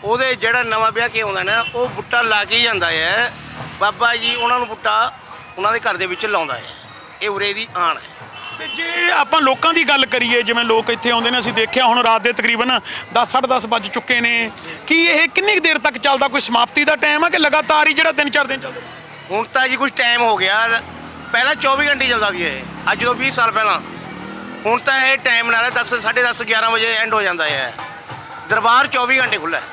ਉਹਦੇ ਜਿਹੜਾ ਨਵਾਂ ਵਿਆਹ ਕੇ ਆਉਂਦਾ ਨਾ, ਉਹ ਬੂਟਾ ਲਾ ਕੇ ਹੀ ਜਾਂਦਾ ਹੈ। ਬਾਬਾ ਜੀ ਉਹਨਾਂ ਨੂੰ ਬੂਟਾ ਉਹਨਾਂ ਦੇ ਘਰ ਦੇ ਵਿੱਚ ਲਾਉਂਦਾ ਹੈ। ਇਹ ਉਰੇ ਦੀ ਆਣ ਹੈ। ਤੇ ਜੇ ਆਪਾਂ ਲੋਕਾਂ ਦੀ ਗੱਲ ਕਰੀਏ, ਜਿਵੇਂ ਲੋਕ ਇੱਥੇ ਆਉਂਦੇ ਨੇ, ਅਸੀਂ ਦੇਖਿਆ ਹੁਣ ਰਾਤ ਦੇ ਤਕਰੀਬਨ 10-10:30 ਵੱਜ ਚੁੱਕੇ ਨੇ। ਕੀ ਇਹ ਕਿੰਨੀ ਕੁ ਦੇਰ ਤੱਕ ਚੱਲਦਾ? ਕੋਈ ਸਮਾਪਤੀ ਦਾ ਟਾਈਮ ਆ ਕਿ ਲਗਾਤਾਰ ਹੀ ਜਿਹੜਾ 3-4 ਦਿਨ ਚੱਲਦਾ? ਹੁਣ ਤਾਂ ਜੀ ਕੁਝ ਟਾਈਮ ਹੋ ਗਿਆ। ਪਹਿਲਾਂ 24 ਘੰਟੇ ਚੱਲਦਾ ਸੀ ਇਹ, ਅੱਜ ਤੋਂ 20 ਸਾਲ ਪਹਿਲਾਂ। ਹੁਣ ਤਾਂ ਇਹ ਟਾਈਮ ਨਾਲ 10, 10:30, 11 ਵਜੇ ਐਂਡ ਹੋ ਜਾਂਦਾ ਹੈ। ਦਰਬਾਰ 24 ਘੰਟੇ ਖੁੱਲ੍ਹਾ ਹੈ।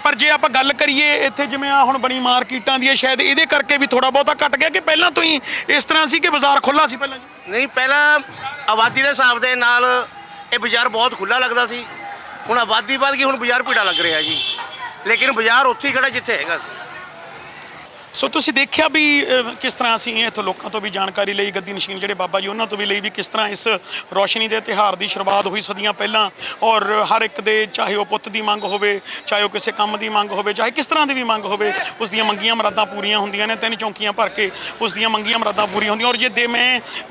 ਪਰ ਜੇ ਆਪਾਂ ਗੱਲ ਕਰੀਏ ਇੱਥੇ, ਜਿਵੇਂ ਆ ਹੁਣ ਬਣੀ ਮਾਰਕੀਟਾਂ ਦੀ ਹੈ, ਸ਼ਾਇਦ ਇਹਦੇ ਕਰਕੇ ਵੀ ਥੋੜਾ ਬਹੁਤਾ ਘਟ ਗਿਆ ਕਿ ਪਹਿਲਾਂ ਤੋਂ ਹੀ ਇਸ ਤਰ੍ਹਾਂ ਸੀ ਕਿ ਬਾਜ਼ਾਰ ਖੁੱਲ੍ਹਾ ਸੀ ਪਹਿਲਾਂ? ਨਹੀਂ, ਪਹਿਲਾਂ ਆਬਾਦੀ ਦੇ ਹਿਸਾਬ ਦੇ ਨਾਲ ਇਹ ਬਾਜ਼ਾਰ ਬਹੁਤ ਖੁੱਲ੍ਹਾ ਲੱਗਦਾ ਸੀ। ਹੁਣ ਆਬਾਦੀ ਵੱਧ ਗਈ, ਹੁਣ ਬਾਜ਼ਾਰ ਭੀੜਾ ਲੱਗ ਰਿਹਾ ਜੀ। ਲੇਕਿਨ ਬਾਜ਼ਾਰ ਉੱਥੇ ਹੀ ਖੜਾ ਜਿੱਥੇ ਹੈਗਾ ਸੀ। ਸੋ ਤੁਸੀਂ ਦੇਖਿਆ ਵੀ ਕਿਸ ਤਰ੍ਹਾਂ ਅਸੀਂ ਇੱਥੋਂ ਲੋਕਾਂ ਤੋਂ ਵੀ ਜਾਣਕਾਰੀ ਲਈ, ਗੱਦੀ ਨਸ਼ੀਨ ਜਿਹੜੇ ਬਾਬਾ ਜੀ ਉਹਨਾਂ ਤੋਂ ਵੀ ਲਈ ਵੀ ਕਿਸ ਤਰ੍ਹਾਂ ਇਸ ਰੋਸ਼ਨੀ ਦੇ ਤਿਉਹਾਰ ਦੀ ਸ਼ੁਰੂਆਤ ਹੋਈ ਸਦੀਆਂ ਪਹਿਲਾਂ। ਔਰ ਹਰ ਇੱਕ ਦੇ, ਚਾਹੇ ਉਹ ਪੁੱਤ ਦੀ ਮੰਗ ਹੋਵੇ, ਚਾਹੇ ਉਹ ਕਿਸੇ ਕੰਮ ਦੀ ਮੰਗ ਹੋਵੇ, ਚਾਹੇ ਕਿਸ ਤਰ੍ਹਾਂ ਦੀ ਵੀ ਮੰਗ ਹੋਵੇ, ਉਸ ਦੀਆਂ ਮੰਗੀਆਂ ਮੁਰਾਦਾਂ ਪੂਰੀਆਂ ਹੁੰਦੀਆਂ ਨੇ। 3 ਚੌਂਕੀਆਂ ਭਰ ਕੇ ਉਸ ਦੀਆਂ ਮੰਗੀਆਂ ਮੁਰਾਦਾਂ ਪੂਰੀਆਂ ਹੁੰਦੀਆਂ। ਔਰ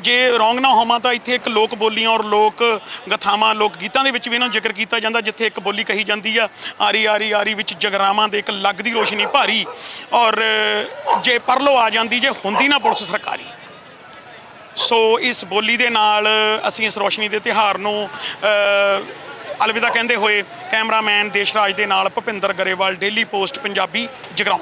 ਜੇ ਰੌਂਗ ਨਾ ਹੋਵਾਂ ਤਾਂ ਇੱਥੇ ਇੱਕ ਲੋਕ ਬੋਲੀਆਂ ਔਰ ਲੋਕ ਗਥਾਵਾਂ, ਲੋਕ ਗੀਤਾਂ ਦੇ ਵਿੱਚ ਵੀ ਇਹਨਾਂ ਨੂੰ ਜ਼ਿਕਰ ਕੀਤਾ ਜਾਂਦਾ, ਜਿੱਥੇ ਇੱਕ ਬੋਲੀ ਕਹੀ ਜਾਂਦੀ ਆ, ਆਰੀ ਆਰੀ ਆਰੀ ਵਿੱਚ ਜਗਰਾਵਾਂ ਦੇ ਇੱਕ ਲੱਗਦੀ ਰੋਸ਼ਨੀ ਭਾਰੀ। ਔਰ ਜੇ ਪਰਲੋ ਆ ਜਾਂਦੀ, ਜੇ ਹੁੰਦੀ ਨਾ ਪੁਲਿਸ ਸਰਕਾਰੀ। ਸੋ ਇਸ ਬੋਲੀ ਦੇ ਨਾਲ ਅਸੀਂ ਇਸ ਰੋਸ਼ਨੀ ਦੇ ਤਿਉਹਾਰ ਨੂੰ ਅਲਵਿਦਾ ਕਹਿੰਦੇ ਹੋਏ, ਕੈਮਰਾਮੈਨ ਦੇਸ਼ਰਾਜ ਦੇ ਨਾਲ ਭੁਪਿੰਦਰ ਗਰੇਵਾਲ, ਡੇਲੀ ਪੋਸਟ ਪੰਜਾਬੀ, ਜਗਰਾਉਂ।